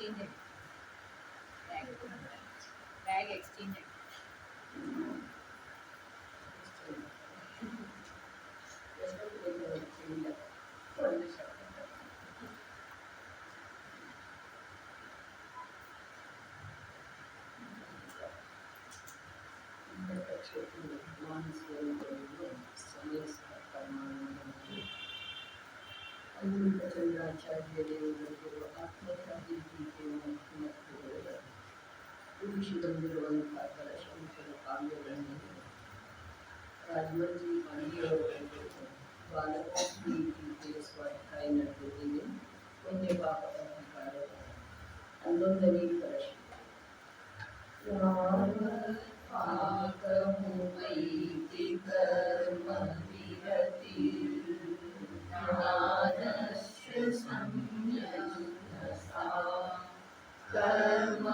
exchange bag exchange ಚಂದ್ರಾಚಾರ್ಯರು ಆತ್ಮಖ್ಯಾತಿ ರೂಪಿಸಿ ಬಂದಿರುವಂತಹ ಕಲಶಂಕರ ಕಾವ್ಯಗಳನ್ನು ರಾಜಮಂಜಿ ಪಾಂಡಿಯವರವರು ಬಾಲಕೃಷ್ಣ ಟೀಕೆ ಸ್ವಾಧ್ಯಾಯ ನಡೆದಿದೆ. ಒಂದೇ ಪಾಪ ಅಧಿಕಾರ 11ನೇ ಕಲಶ ಪಾಕಮುಪೈತಿ ಕರ್ಮ ವಿರತಿ ಜ್ಞಾನಸ್ಯ ಸಂಯಮಸಾ ಕರ್ಮ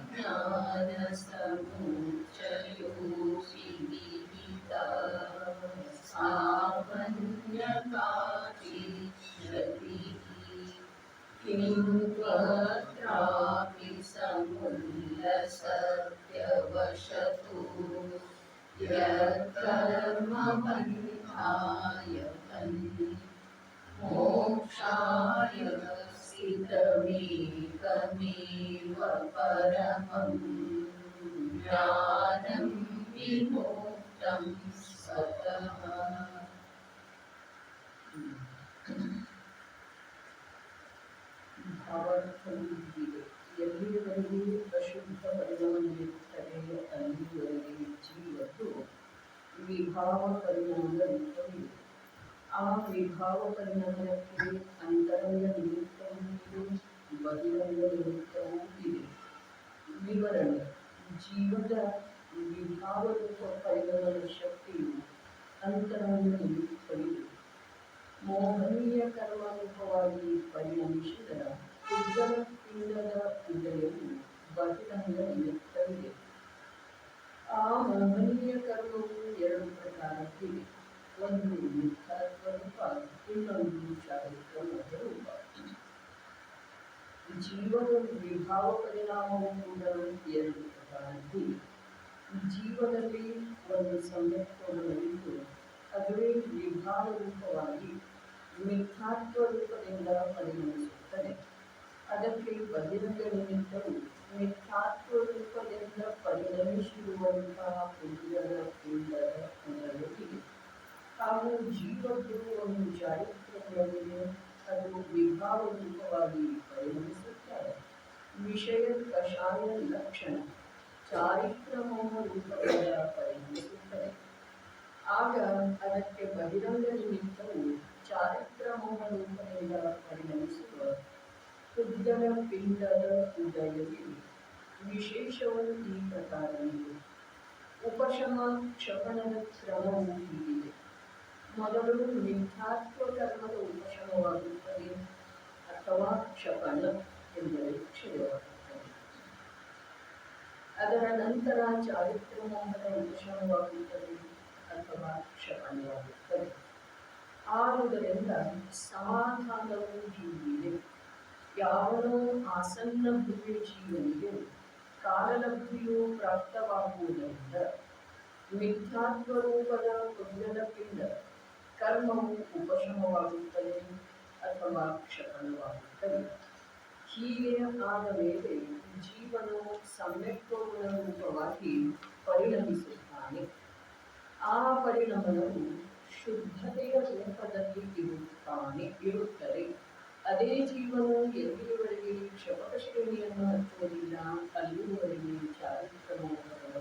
ಜ್ಞಾನ ಸಮುಚ್ಚಯೋ ವಿಹಿತ ಸಾಮಾನ್ಯಕಾಚಿ ಶ್ರುತಿ किं त्वत्रापि समुल्लसत्यवशतु यत्कर्मबन्धाय मोक्षाय स्थितमेकमेव परमं ज्ञानं विमोक्तं सतः. ಭಾವಾರ್ಥವು ಹೀಗಿದೆ: ಎಲ್ಲಿಯವರೆಗೆ ಅಶುದ್ಧ ಪರಿಣಾಮವಿರುತ್ತದೆ ಅಲ್ಲಿಯವರೆಗೆ ಜೀವದ್ದು ವಿಭಾವ ಪರಿಣಾಮದ ರೂಪವಿದೆ. ಆ ವಿಭಾವ ಪರಿಣಾಮಕ್ಕೆ ಅಂತರಂಗ ನಿಮಿತ್ತವೂ ಇದೆ, ಬಹಿರಂಗ ನಿಮಿತ್ತವೂ ಇದೆ. ವಿವರಣೆ: ಜೀವದ ವಿಭಾವ ರೂಪ ಪರಿಣಾಮದ ಶಕ್ತಿಯು ಅಂತರಂಗ ನಿಮಿತ್ತವಿದೆ. ಮೋಹನೀಯ ಕರ್ಮರೂಪವಾಗಿ ಪರಿಣಮಿಸಿದ ಉದ್ಗಮ ಪಿಂಡದ ಉದಯವು ಬಹಿರಂಗ ನಿಮಿತ್ತವಿದೆ. ಆ ಮೋಹನೀಯ ಕರ್ಮವು ಎರಡು ಪ್ರಕಾರಕ್ಕಿದೆ: ಒಂದು ಮಿಥ್ಯಾತ್ವ ರೂಪ, ಇನ್ನೊಂದು ಚಾರಿತ್ರ್ಯದ ರೂಪ. ಜೀವದ ವಿಭಾವ ಪರಿಣಾಮವು ಕೂಡ ಎರಡು ಪ್ರಕಾರಕ್ಕಿದೆ. ಜೀವದಲ್ಲಿ ಒಂದು ಸಮ್ಯಕ್ವವಿದ್ದು ಅದುವೇ ವಿಭಾವ ರೂಪವಾಗಿ ಮಿಥ್ಯಾತ್ವ ರೂಪದಿಂದ ಪರಿಣಮಿಸುತ್ತದೆ. ಅದಕ್ಕೆ ಬಹಿರಂಗ ನಿಮಿತ್ತವು ಮಿಥ್ಯಾತ್ವ ರೂಪದಿಂದ ಪರಿಣಮಿಸಿರುವಂತಹ ಉದ್ಗಮ ಪಿಂಡದ ಉದಯವಿದೆ. ಹಾಗೂ ಜೀವದ್ದು ಒಂದು ಚಾರಿತ್ರ್ಯದೊಳಗಿದೆ, ಅದು ವಿಭಾವ ರೂಪವಾಗಿ ಪರಿಣಮಿಸುತ್ತದೆ. ವಿಷಯ ಕಷಾಯ ಲಕ್ಷಣ ಚಾರಿತ್ರಮೋಹ ರೂಪದಿಂದ ಪರಿಣಮಿಸುತ್ತದೆ. ಆಗ ಅದಕ್ಕೆ ಬಹಿರಂಗ ನಿಮಿತ್ತವು ಚಾರಿತ್ರಮೋಹ ರೂಪದಿಂದ ಪರಿಣಮಿಸುವ ಉದ್ಗಮ ಪಿಂಡದ ಉದಯವಿದೆ. ವಿಶೇಷವು ಈ ಪ್ರಕಾರವಿದೆ: ಉಪಶಮ ಕ್ಷಪಣದ ಕ್ರಮವು ಹೀಗಿದೆ: ಮೊದಲು ಮಿಥ್ಯಾತ್ವ ಕರ್ಮದ ಉಪಶಮವಾಗುತ್ತದೆ ಅಥವಾ ಕ್ಷಪಣ ಎಂದರೆ ಕ್ಷಯವಾಗುತ್ತದೆ. ಅದರ ನಂತರ ಚಾರಿತ್ರಮೋಹದ ಉಪಶಮವಾಗುತ್ತದೆ ಅಥವಾ ಕ್ಷಪಣವಾಗುತ್ತದೆ. ಆದುದರಿಂದ ಸಮಾಧಾನವು ಹೀಗಿದೆ: ಯಾವನೋ ಆಸನ್ನ ಭವ್ಯ ಜೀವನಿಗೆ ಕಾಲಲಬ್ಧಿಯು ಪ್ರಾಪ್ತವಾಗುವುದರಿಂದ ಮಿಥ್ಯಾತ್ವ ರೂಪದ ಉದ್ಗಮ ಪಿಂಡ ಕರ್ಮವು ಉಪಶಮವಾಗುತ್ತದೆ ಅಥವಾ ಕ್ಷಪಣವಾಗುತ್ತದೆ. ಹೀಗೆ ಆದ ಮೇಲೆ ಜೀವನು ಸಮ್ಯಕ್ವಗುಣ ರೂಪವಾಗಿ ಪರಿಣಮಿಸುತ್ತಾನೆ. ಆ ಪರಿಣಮನವು ಶುದ್ಧತೆಯ ರೂಪದಲ್ಲಿ ಇರುತ್ತದೆ. ಅದೇ ಜೀವನು ಎಲ್ಲಿಯವರೆಗೆ ಕ್ಷಪಕ ಶ್ರೇಣಿಯನ್ನು ಹಚ್ಚುವುದಿಲ್ಲ ಅಲ್ಲಿಯವರೆಗೆ ಚಾರಿತ್ರಮೋಹದ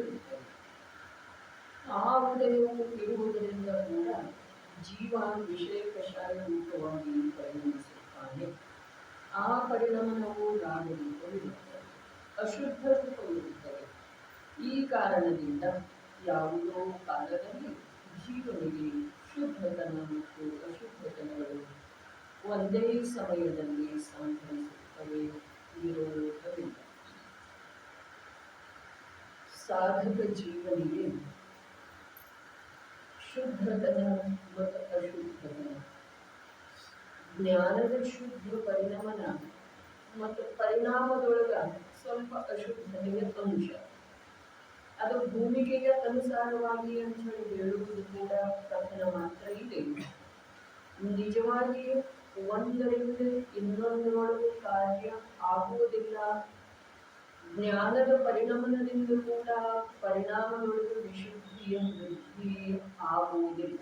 ಇರುತ್ತದೆ. ಆ ಉದಯವು ಇರುವುದರಿಂದ ಕೂಡ ಜೀವ ವಿಷಯ ಕಷಾಯ ರೂಪವಾಗಿ ಪರಿಣಮಿಸುತ್ತಾನೆ. ಆ ಪರಿಣಮನವು ರಾಗರೂಪವಿರುತ್ತದೆ, ಅಶುದ್ಧ ರೂಪವಿರುತ್ತದೆ. ಈ ಕಾರಣದಿಂದ ಯಾವುದೋ ಕಾಲದಲ್ಲಿ ಜೀವನಿಗೆ ಶುದ್ಧತನ ಮತ್ತು ಅಶುದ್ಧತನಗಳು ಒಂದೇ ಸಮಯದಲ್ಲಿ ಸಂಭವಿಸುತ್ತವೆ, ವಿರೋಧವಿಲ್ಲ. ಸಾಧಕ ಜೀವನಿಗೆ ಶುದ್ಧತನ ಮತ್ತು ಅಶುದ್ಧತನ, ಜ್ಞಾನದ ಶುದ್ಧ ಪರಿಣಮನ ಮತ್ತು ಪರಿಣಾಮದೊಳಗ ಸ್ವಲ್ಪ ಅಶುದ್ಧತೆಯ ಅಂಶ. ಅದು ಭೂಮಿಕೆಯ ಅನುಸಾರವಾಗಿ ಅಂತ ಹೇಳಿ ಹೇಳುವುದು ಕೂಡ ಕಥನ ಮಾತ್ರ ಇದೆ. ನಿಜವಾಗಿ ಒಂದರಿಂದ ಇನ್ನೊಂದರೊಳಗೆ ಕಾರ್ಯ ಆಗುವುದಿಲ್ಲ. ಜ್ಞಾನದ ಪರಿಣಮನದಿಂದ ಕೂಡ ಪರಿಣಾಮದೊಳಗೆ ವಿಶುದ್ಧಿಯ ವೃದ್ಧಿ ಆಗುವುದಿಲ್ಲ.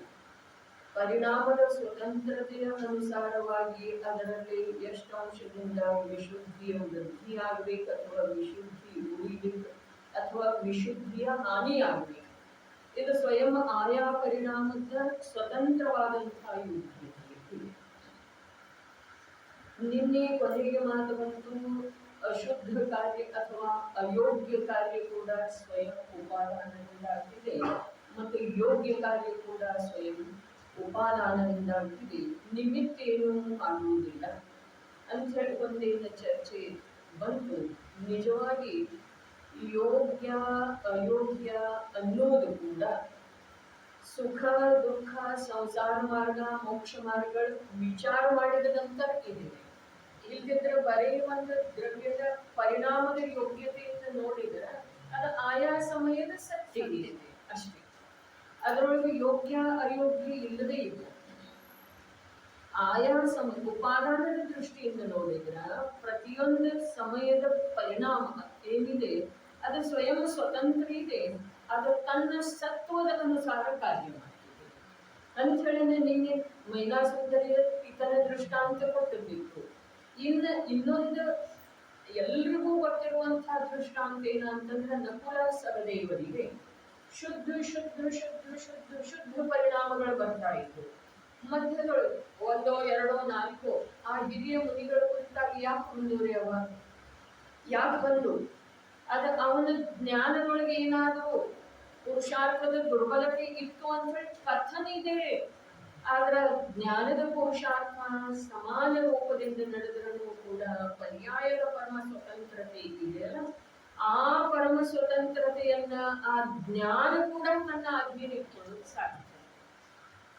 ಪರಿಣಾಮದ ಸ್ವತಂತ್ರತೆಯ ಅನುಸಾರವಾಗಿ ಅದರಲ್ಲಿ ಎಷ್ಟು ಅಂಶದಿಂದ ವಿಶುದ್ಧಿಯ ವೃದ್ಧಿ ಆಗ್ಬೇಕು ಅಥವಾ ವಿಶುದ್ಧಿ ಉಳಿಬೇಕು ಅಥವಾ ವಿಶುದ್ಧಿಯ ಹಾನಿ ಆಗ್ಬೇಕು. ಇದು ಸ್ವಯಂ ಆಯಾ ಪರಿಣಾಮದ ಸ್ವತಂತ್ರವಾದಂತಹ ಯೋಗ್ಯತೆ. ನಿನ್ನೆ ಕೊನೆಗೆ ಮಾತು ಬಂತು, ಅಶುದ್ಧ ಕಾರ್ಯ ಅಥವಾ ಅಯೋಗ್ಯ ಕಾರ್ಯ ಕೂಡ ಸ್ವಯಂ ಉಪಾದಾನದಿಂದಾಗ್ತಿದೆ ಮತ್ತು ಯೋಗ್ಯ ಕಾರ್ಯ ಕೂಡ ಸ್ವಯಂ ಉಪಾದಾನದಿಂದಾಗ್ತಿದೆ. ನಿಮಿತ್ತ ಏನೂ ಆಗುವುದಿಲ್ಲ ಅಂತ ಹೇಳಿ ಒಂದೇನ ಚರ್ಚೆ ಬಂತು. ನಿಜವಾಗಿ ಯೋಗ್ಯ ಅಯೋಗ್ಯ ಅನ್ನೋದು ಕೂಡ ಸುಖ ದುಃಖ ಸಂಸಾರ ಮಾರ್ಗ ಮೋಕ್ಷ ಮಾರ್ಗಗಳು ವಿಚಾರ ಮಾಡಿದ ನಂತರ ಇದೆ. ಇಲ್ದಿದ್ರೆ ಬರೀ ಒಂದು ದ್ರವ್ಯದ ಪರಿಣಾಮದ ಯೋಗ್ಯತೆಯಿಂದ ನೋಡಿದ್ರೆ ಅದು ಆಯಾ ಸಮಯದ ಸತ್ಯ ಇದೆ ಅಷ್ಟೇ. ಅದರೊಳಗೆ ಯೋಗ್ಯ ಅಯೋಗ್ಯ ಇಲ್ಲದೇ ಇಲ್ಲ. ಆಯಾ ಸಮಯ ಉಪಾದಾನದ ದೃಷ್ಟಿಯಿಂದ ನೋಡಿದ್ರ ಪ್ರತಿಯೊಂದು ಸಮಯದ ಪರಿಣಾಮ ಏನಿದೆ ಅದು ಸ್ವಯಂ ಸ್ವತಂತ್ರ ಇದೆ. ಅದು ತನ್ನ ಸತ್ವದ ಅನುಸಾರ ಕಾರ್ಯ ಮಾಡ್ತಿದೆ ಅಂತ ಹೇಳಿದ್ರೆ ನಿನ್ನೆ ಮೈನಾಸುಂದರಿಯ ಪಿತನ ದೃಷ್ಟಾಂತ ಕೊಟ್ಟಿರ್ಬೇಕು. ಇನ್ನೊಂದು ಎಲ್ರಿಗೂ ಗೊತ್ತಿರುವಂತಹ ದೃಷ್ಟಾಂತ ಏನಂತಂದ್ರೆ ನಕುಲ ಸಹದೇವರಿಗೆ ಶುದ್ಧ ಶುದ್ಧ ಶುದ್ಧ ಶುದ್ಧ ಶುದ್ಧ ಪರಿಣಾಮಗಳು ಬರ್ತಾ ಇತ್ತು. ಮಧ್ಯದೊಳಗೆ ಒಂದೋ ಎರಡೋ ನಾಲ್ಕು ಆ ಹಿರಿಯ ಮುನಿಗಳ ಕುರಿತಾಗಿ ಯಾಕೆ ಮುಂದುವರಿಯವ, ಯಾಕೆ ಬಂದು ಅವನ ಜ್ಞಾನದೊಳಗೆ ಏನಾದರೂ ಪುರುಷಾರ್ಥದ ದುರ್ಬಲತೆ ಇತ್ತು ಅಂತ ಹೇಳಿ ಕಥನ ಇದೆ. ಆದ್ರೆ ಜ್ಞಾನದ ಪುರುಷಾರ್ಥ ಸಮಾನ ರೂಪದಿಂದ ನಡೆದರೂ ಕೂಡ ಪರ್ಯಾಯದ ಪರಮ ಸ್ವತಂತ್ರತೆ ಇದೆಯಲ್ಲ, ಆ ಪರಮ ಸ್ವತಂತ್ರತೆಯನ್ನ ಆ ಜ್ಞಾನ ಕೂಡ ತನ್ನ ಅಧೀನ ಇಟ್ಕೊಳ್ಳೋದು ಸಾಧ್ಯ,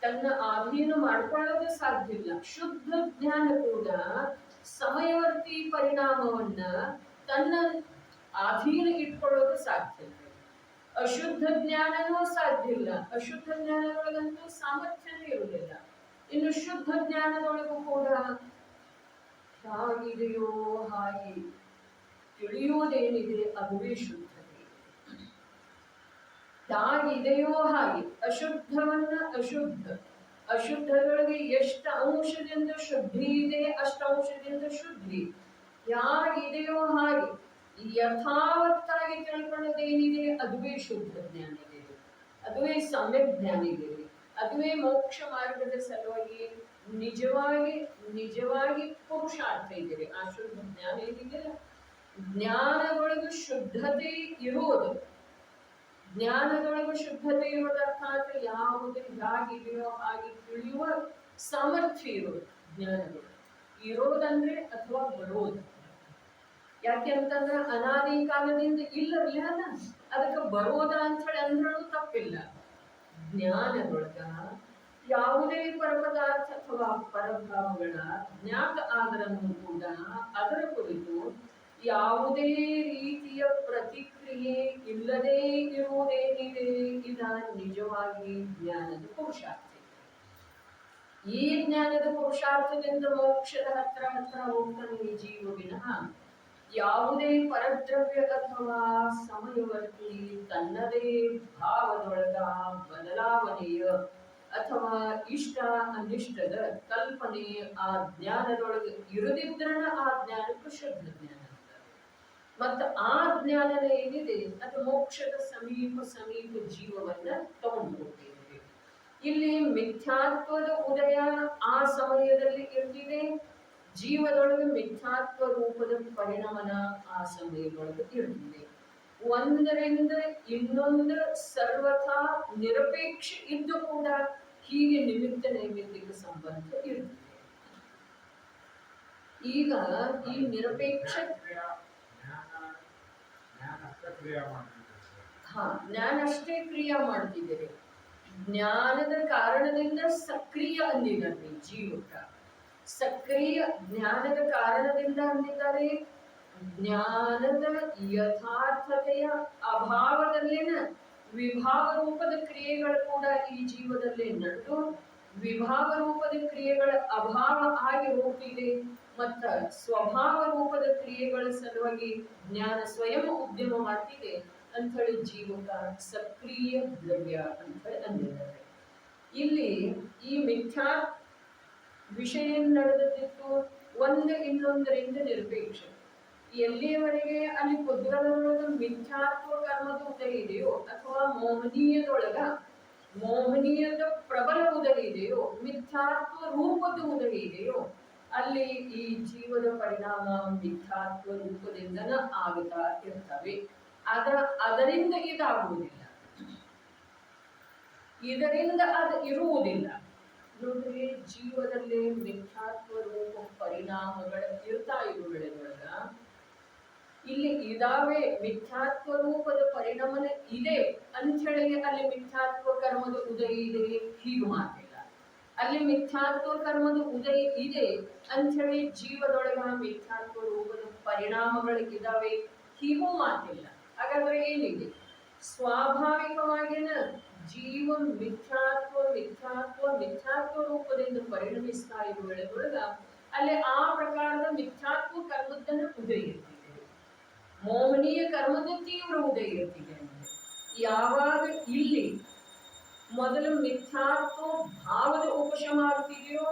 ತನ್ನ ಅಧೀನ ಮಾಡ್ಕೊಳ್ಳೋದು ಸಾಧ್ಯ ಇಲ್ಲ. ಶುದ್ಧ ಜ್ಞಾನ ಕೂಡ ಸಮಯವರ್ತಿ ಪರಿಣಾಮವನ್ನ ತನ್ನ ಅಧೀನ ಇಟ್ಕೊಳ್ಳೋದು ಸಾಧ್ಯ ಇಲ್ಲ. ಅಶುದ್ಧ ಜ್ಞಾನನೂ ಸಾಧ್ಯ ಇಲ್ಲ. ಅಶುದ್ಧ ಜ್ಞಾನದೊಳಗಂತೂ ಸಾಮರ್ಥ್ಯನೇ ಇರುವುದಿಲ್ಲ. ಇನ್ನು ಶುದ್ಧ ಜ್ಞಾನದೊಳಗೂ ಕೂಡ ಹಾಗಿದೆಯೋ ಹಾಗೆ ತಿಳಿಯುವುದೇನಿದೆ ಅದುವೇ ಶುದ್ಧತೆ. ಹಾಗಿದೆಯೋ ಹಾಗೆ ಅಶುದ್ಧವನ್ನ ಅಶುದ್ಧದೊಳಗೆ ಎಷ್ಟು ಅಂಶದಿಂದ ಶುದ್ಧಿ ಇದೆ ಅಷ್ಟು ಅಂಶದಿಂದ ಶುದ್ಧಿ. ಯಾಗಿದೆಯೋ ಹಾಗೆ ಯಥಾವತ್ತಾಗಿ ತಿಳ್ಕೊಳ್ಳೋದೇನಿದೆ ಅದುವೇ ಶುದ್ಧ ಜ್ಞಾನ ಇದೆ, ಅದುವೇ ಸಮ್ಯಕ್ ಜ್ಞಾನ ಇದೆ, ಅದುವೇ ಮೋಕ್ಷ ಮಾರ್ಗದ ಸಲುವಾಗಿ ನಿಜವಾಗಿ ಪುರುಷಾರ್ಥ ಇದೆ. ಆ ಶುದ್ಧ ಜ್ಞಾನ ಏನಿದೆಯಲ್ಲ, ಜ್ಞಾನದೊಳಗೆ ಶುದ್ಧತೆ ಇರುವುದು, ಜ್ಞಾನದೊಳಗೆ ಶುದ್ಧತೆ ಇರೋದು ಅರ್ಥಾತ್ ಯಾವುದು ಹೇಗಿದೆಯೋ ಹಾಗೆ ತಿಳಿಯುವ ಸಾಮರ್ಥ್ಯ ಇರೋದು ಜ್ಞಾನಗಳು ಇರೋದಂದ್ರೆ ಅಥವಾ ಬರೋದು. ಯಾಕೆ ಅಂತಂದ್ರೆ ಅನಾದಿ ಕಾಲದಿಂದ ಇಲ್ಲವೇ ಅಲ್ಲ, ಅದಕ್ಕೆ ಬರೋದ ಅಂತ ಹೇಳಿ ಅಂದ್ರೂ ತಪ್ಪಿಲ್ಲ. ಜ್ಞಾನದೊಳಗ ಯಾವುದೇ ಪರಪದಾರ್ಥ ಅಥವಾ ಪರಭಾವಗಳ ಜ್ಞಾತ ಆದರನ್ನು ಕೂಡ ಅದರ ಕುರಿತು ಯಾವುದೇ ರೀತಿಯ ಪ್ರತಿಕ್ರಿಯೆ ಇಲ್ಲದೇ ಇರುವುದೇನಿದೆ ಇದ ನಿಜವಾಗಿ ಜ್ಞಾನದ ಪುರುಷಾರ್ಥ. ಈ ಜ್ಞಾನದ ಪುರುಷಾರ್ಥದಿಂದ ಮೋಕ್ಷದ ಹತ್ರ ಹೋಗ್ತಾನೆ ಈ ಜೀವ ವಿನಃ ಯಾವುದೇ ಪರದ್ರವ್ಯ ಅಥವಾ ಸಮಯವರ್ತಿ ತನ್ನದೇ ಭಾವದೊಳಗ ಬದಲಾವಣೆಯ ಅಥವಾ ಇಷ್ಟ ಅನಿಷ್ಟದ ಕಲ್ಪನೆ ಆ ಜ್ಞಾನದೊಳಗೆ ಇರದಿದ್ರನ ಆ ಜ್ಞಾನಕ್ಕೆ ಶುದ್ಧ ಜ್ಞಾನ. ಮತ್ತು ಆ ಜ್ಞಾನದ ಏನಿದೆ ಅದು ಮೋಕ್ಷದ ಸಮೀಪ ಜೀವವನ್ನ ತಗೊಂಡು ಹೋಗ್ತಿದೆ. ಇಲ್ಲಿ ಮಿಥ್ಯಾತ್ವದ ಉದಯ ಆ ಸಮಯದಲ್ಲಿ ಇರ್ತಿದೆ, ಜೀವದೊಳಗೆ ಮಿಥ್ಯಾತ್ವ ರೂಪದ ಪರಿಣಮನ ಆ ಸಮಯದೊಳಗೆ ಇರ್ತಿದೆ. ಒಂದರಿಂದ ಇನ್ನೊಂದು ಸರ್ವಥಾ ನಿರಪೇಕ್ಷ ಇದ್ದು ಕೂಡ ಹೀಗೆ ನಿಮಿತ್ತ ನೈಮಿತ್ತಿಕ ಸಂಬಂಧ ಇರ್ತದೆ. ಈಗ ಈ ನಿರಪೇಕ್ಷ ಜ್ಞಾನ ಅಷ್ಟೇ ಕ್ರಿಯಾ ಮಾಡ್ತಿದ್ದೀರಿ. ಜ್ಞಾನದ ಕಾರಣದಿಂದ ಸಕ್ರಿಯ ಅಂದಿದ್ದಾರೆ ಜೀವಕ. ಸಕ್ರಿಯ ಜ್ಞಾನದ ಕಾರಣದಿಂದ ಅಂದಿದ್ದಾರೆ. ಜ್ಞಾನದ ಯಥಾರ್ಥತೆಯ ಅಭಾವದಲ್ಲಿನ ವಿಭಾವ ರೂಪದ ಕ್ರಿಯೆಗಳು ಕೂಡ ಈ ಜೀವದಲ್ಲಿ ನಡೆದು ವಿಭಾವ ರೂಪದ ಕ್ರಿಯೆಗಳ ಅಭಾವ ಆಗಿ ಹೋಗ್ತಿದೆ. ಮತ್ತ ಸ್ವಭಾವ ರೂಪದ ಕ್ರಿಯೆಗಳ ಸಲುವಾಗಿ ಜ್ಞಾನ ಸ್ವಯಂ ಉದ್ಯಮ ಮಾಡ್ತಿದೆ ಅಂತ ಹೇಳಿ ಜೀವಕ ಸಕ್ರಿಯ ದ್ರವ್ಯ ಅಂತ ಹೇಳಿ ಅಂದಿದ್ದಾರೆ. ಇಲ್ಲಿ ಈ ಮಿಥ್ಯಾ ವಿಷಯ ನಡೆದಿತ್ತು ಒಂದು ಇನ್ನೊಂದರಿಂದ ನಿರಪೇಕ್ಷ. ಎಲ್ಲಿಯವರೆಗೆ ಅಲ್ಲಿ ಕುದ್ರದೊಳಗ ಮಿಥ್ಯಾತ್ವ ಕರ್ಮದ ಉದಯ ಇದೆಯೋ ಅಥವಾ ಮೋಹನೀಯದೊಳಗ ಮೋಹನೀಯದ ಪ್ರಬಲ ಉದಯ ಇದೆಯೋ ಮಿಥ್ಯಾತ್ವ ರೂಪದ ಉದಯ ಇದೆಯೋ ಅಲ್ಲಿ ಈ ಜೀವದ ಪರಿಣಾಮ ಮಿಥ್ಯಾತ್ವ ರೂಪದಿಂದನ ಆಗುತ್ತಾ ಇರ್ತವೆ. ಅದರಿಂದ ಇದಾಗುವುದಿಲ್ಲ, ಇದರಿಂದ ಅದು ಇರುವುದಿಲ್ಲ. ನೋಡ್ರಿ, ಜೀವದಲ್ಲಿ ಮಿಥ್ಯಾತ್ವ ರೂಪ ಪರಿಣಾಮಗಳು ಇರ್ತಾ ಇರುವುದೊಳಗ ಇಲ್ಲಿ ಇದಾವೆ. ಮಿಥ್ಯಾತ್ವ ರೂಪದ ಪರಿಣಾಮನ ಇದೆ ಅಂತ ಹೇಳಿ ಅಲ್ಲಿ ಮಿಥ್ಯಾತ್ವ ಕರ್ಮದ ಉದಯ ಇದೆ ಹೀಗೆ ಮಾತಿಲ್ಲ. ಅಲ್ಲಿ ಮಿಥ್ಯಾತ್ವ ಕರ್ಮದ ಉದಯ ಇದೆ ಅಂತ ಹೇಳಿ ಜೀವದೊಳಗ ಮಿಥ್ಯಾತ್ವ ರೂಪದ ಪರಿಣಾಮಗಳಿದ್ದಾವೆ ಹೀಗೂ ಮಾತಿಲ್ಲ. ಹಾಗಾದ್ರೆ ಏನಿದೆ? ಸ್ವಾಭಾವಿಕವಾಗಿನ ಜೀವ ಮಿಥ್ಯಾತ್ವ ರೂಪದಿಂದ ಪರಿಣಮಿಸ್ತಾ ಇರುವುದರೊಳಗ ಅಲ್ಲಿ ಆ ಪ್ರಕಾರದ ಮಿಥ್ಯಾತ್ವ ಕರ್ಮದನ್ನ ಉದಯ ಇರ್ತಿದೆ, ಮೋಹನೀಯ ಕರ್ಮದ ತೀವ್ರ ಉದಯ ಇರ್ತಿದೆ. ಯಾವಾಗ ಇಲ್ಲಿ ಮೊದಲು ಮಿಥ್ಯಾತ್ವ ಭಾವದ ಉಪಶಮ ಆಗ್ತಿದೆಯೋ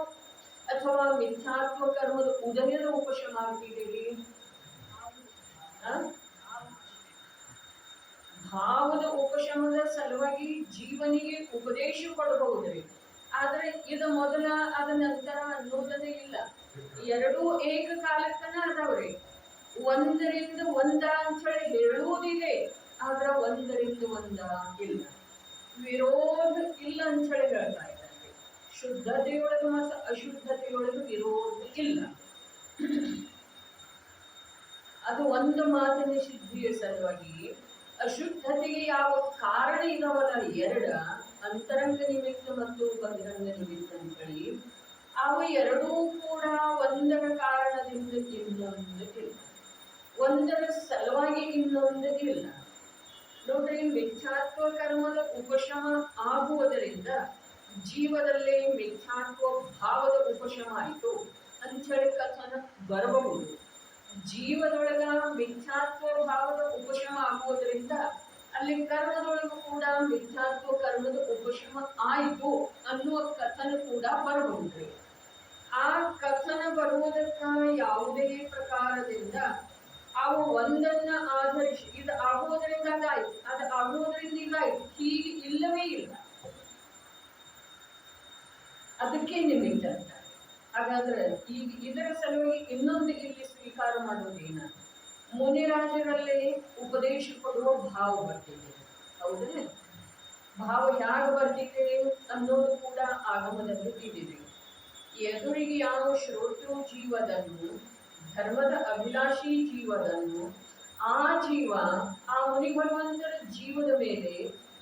ಅಥವಾ ಮಿಥ್ಯಾತ್ವ ಕರ್ಮದ ಉದಯದ ಉಪಶಮ ಆಗ್ತಿದೆಯೇ? ಭಾವದ ಉಪಶಮದ ಸಲುವಾಗಿ ಜೀವನಿಗೆ ಉಪದೇಶ ಕೊಡಬಹುದ್ರಿ. ಆದ್ರೆ ಇದು ಮೊದಲ ಅದ ನಂತರ ಅನ್ನೋದನ್ನೇ ಇಲ್ಲ. ಎರಡೂ ಏಕಕಾಲಕ್ಕನ ಅದಾವ್ರಿ. ಒಂದರಿಂದ ಒಂದ ಅಂತ ಹೇಳಿ ಹೇಳುವುದಿದೆ, ಆದ್ರ ಒಂದರಿಂದ ಒಂದ ಇಲ್ಲ. ವಿರೋಧ ಇಲ್ಲ ಅಂತ ಹೇಳಿ ಹೇಳ್ತಾ ಇದ್ದಾರೆ. ಶುದ್ಧತೆಯೊಳಗೆ ಮತ್ತು ಅಶುದ್ಧತೆಯೊಳಗೆ ವಿರೋಧ ಇಲ್ಲ. ಅದು ಒಂದು ಮಾತಿನ ಸಿದ್ಧಿಯ ಸಲುವಾಗಿ ಅಶುದ್ಧತೆಗೆ ಯಾವ ಕಾರಣ ಇದಾವಲ್ಲ ಎರಡ, ಅಂತರಂಗ ನಿಮಿತ್ತ ಮತ್ತು ಬಹಿರಂಗ ನಿಮಿತ್ತ ಅಂತೇಳಿ, ಅವು ಎರಡೂ ಕೂಡ ಒಂದರ ಕಾರಣದಿಂದ ಇನ್ನೊಂದಕ್ಕಿಲ್ಲ, ಒಂದರ ಸಲುವಾಗಿ ಇನ್ನೊಂದಕ್ಕಿಲ್ಲ. ನೋಡ್ರಿ, ಮಿಥ್ಯಾತ್ವ ಕರ್ಮದ ಉಪಶಮ ಆಗುವುದರಿಂದ ಜೀವದಲ್ಲಿ ಮಿಥ್ಯಾತ್ವ ಭಾವದ ಉಪಶಮ ಆಯಿತು ಅಂತ ಹೇಳಿ ಕಥನ ಬರಬಹುದು. ಜೀವದೊಳಗ ಮಿಥ್ಯಾತ್ವ ಭಾವದ ಉಪಶಮ ಆಗುವುದರಿಂದ ಅಲ್ಲಿ ಕರ್ಮದೊಳಗೂ ಕೂಡ ಮಿಥ್ಯಾತ್ವ ಕರ್ಮದ ಉಪಶಮ ಆಯಿತು ಅನ್ನುವ ಕಥನ ಕೂಡ ಬರಬಹುದ್ರಿ. ಆ ಕಥನ ಬರುವುದಕ್ಕ ಯಾವುದೇ ಪ್ರಕಾರದಿಂದ ಅವು ಒಂದನ್ನ ಆಧರಿಸಿ ಇದು ಆಗುವುದರಿಂದ ಅದಾಯ್ತು, ಅದು ಆಗುವುದರಿಂದ ಇದಾಯ್ತು ಹೀಗೆ ಇಲ್ಲವೇ ಇಲ್ಲ. ಅದಕ್ಕೆ ನಿಮಿತ್ತ ಅಂತ. ಹಾಗಾದ್ರೆ ಈಗ ಇದರ ಸಲುವಾಗಿ ಇನ್ನೊಂದು ಇಲ್ಲಿ ಸ್ವೀಕಾರ ಮಾಡೋದೇನ, ಮುನಿರಾಜರಲ್ಲಿ ಉಪದೇಶ ಕೊಡುವ ಭಾವ ಬರ್ತಿದೆ. ಹೌದ್ರೆ? ಭಾವ ಹೇಗೆ ಬರ್ತಿದೆ ಅನ್ನೋದು ಕೂಡ ಆಗಮದಲ್ಲಿ ತಿಳಿದಿದೆ. ಎದುರಿಗೆ ಯಾವ ಶ್ರೋತೃ ಜೀವದನ್ನು, ಧರ್ಮದ ಅಭಿಲಾಷಿ ಜೀವದನ್ನು, ಆ ಜೀವ ಆ ಮುನಿ ಭಗವಂತರ ಜೀವದ ಮೇಲೆ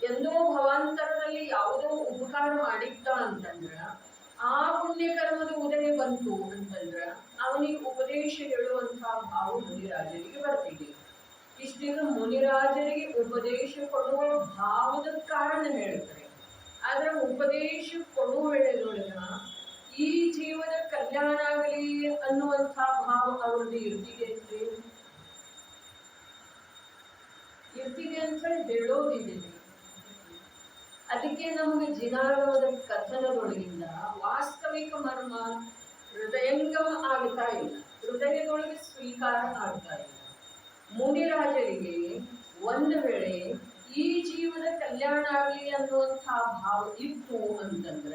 ಎಂದೋ ಭವಾಂತರದಲ್ಲಿ ಯಾವುದೋ ಉಪಕಾರ ಮಾಡಿದ್ದ ಅಂತಂದ್ರ ಆ ಪುಣ್ಯ ಕರ್ಮದ ಉದಯ ಬಂತು ಅಂತಂದ್ರ ಅವನಿಗೆ ಉಪದೇಶ ಹೇಳುವಂತಹ ಭಾವ ಮುನಿರಾಜರಿಗೆ ಬರ್ತಿದೆ. ಇಷ್ಟಿನ ಮುನಿರಾಜರಿಗೆ ಉಪದೇಶ ಕೊಡುವ ಭಾವದ ಕಾರಣ ಹೇಳ್ತಾರೆ. ಆದ್ರೆ ಉಪದೇಶ ಕೊಡುವ ವೇಳೆಯೊಳಗ ಈ ಜೀವದ ಕಲ್ಯಾಣ ಆಗಲಿ ಅನ್ನುವಂತಹ ಭಾವ ಅವ್ರದ್ದು ಇರ್ತಿದೆ ಅಂತ ಹೇಳೋದಿದೆ. ಅದಕ್ಕೆ ನಮಗೆ ಜಿನಾಗಮದ ಕಥನದೊಳಗಿಂದ ವಾಸ್ತವಿಕ ಮರ್ಮ ಹೃದಯಂಗಮ ಆಗ್ತಾ ಇಲ್ಲ, ಹೃದಯದೊಳಗೆ ಸ್ವೀಕಾರ ಆಗ್ತಾ ಇಲ್ಲ. ಮುನಿರಾಜರಿಗೆ ಒಂದು ವೇಳೆ ಈ ಜೀವದ ಕಲ್ಯಾಣ ಆಗಲಿ ಅನ್ನುವಂತಹ ಭಾವ ಇತ್ತು ಅಂತಂದ್ರ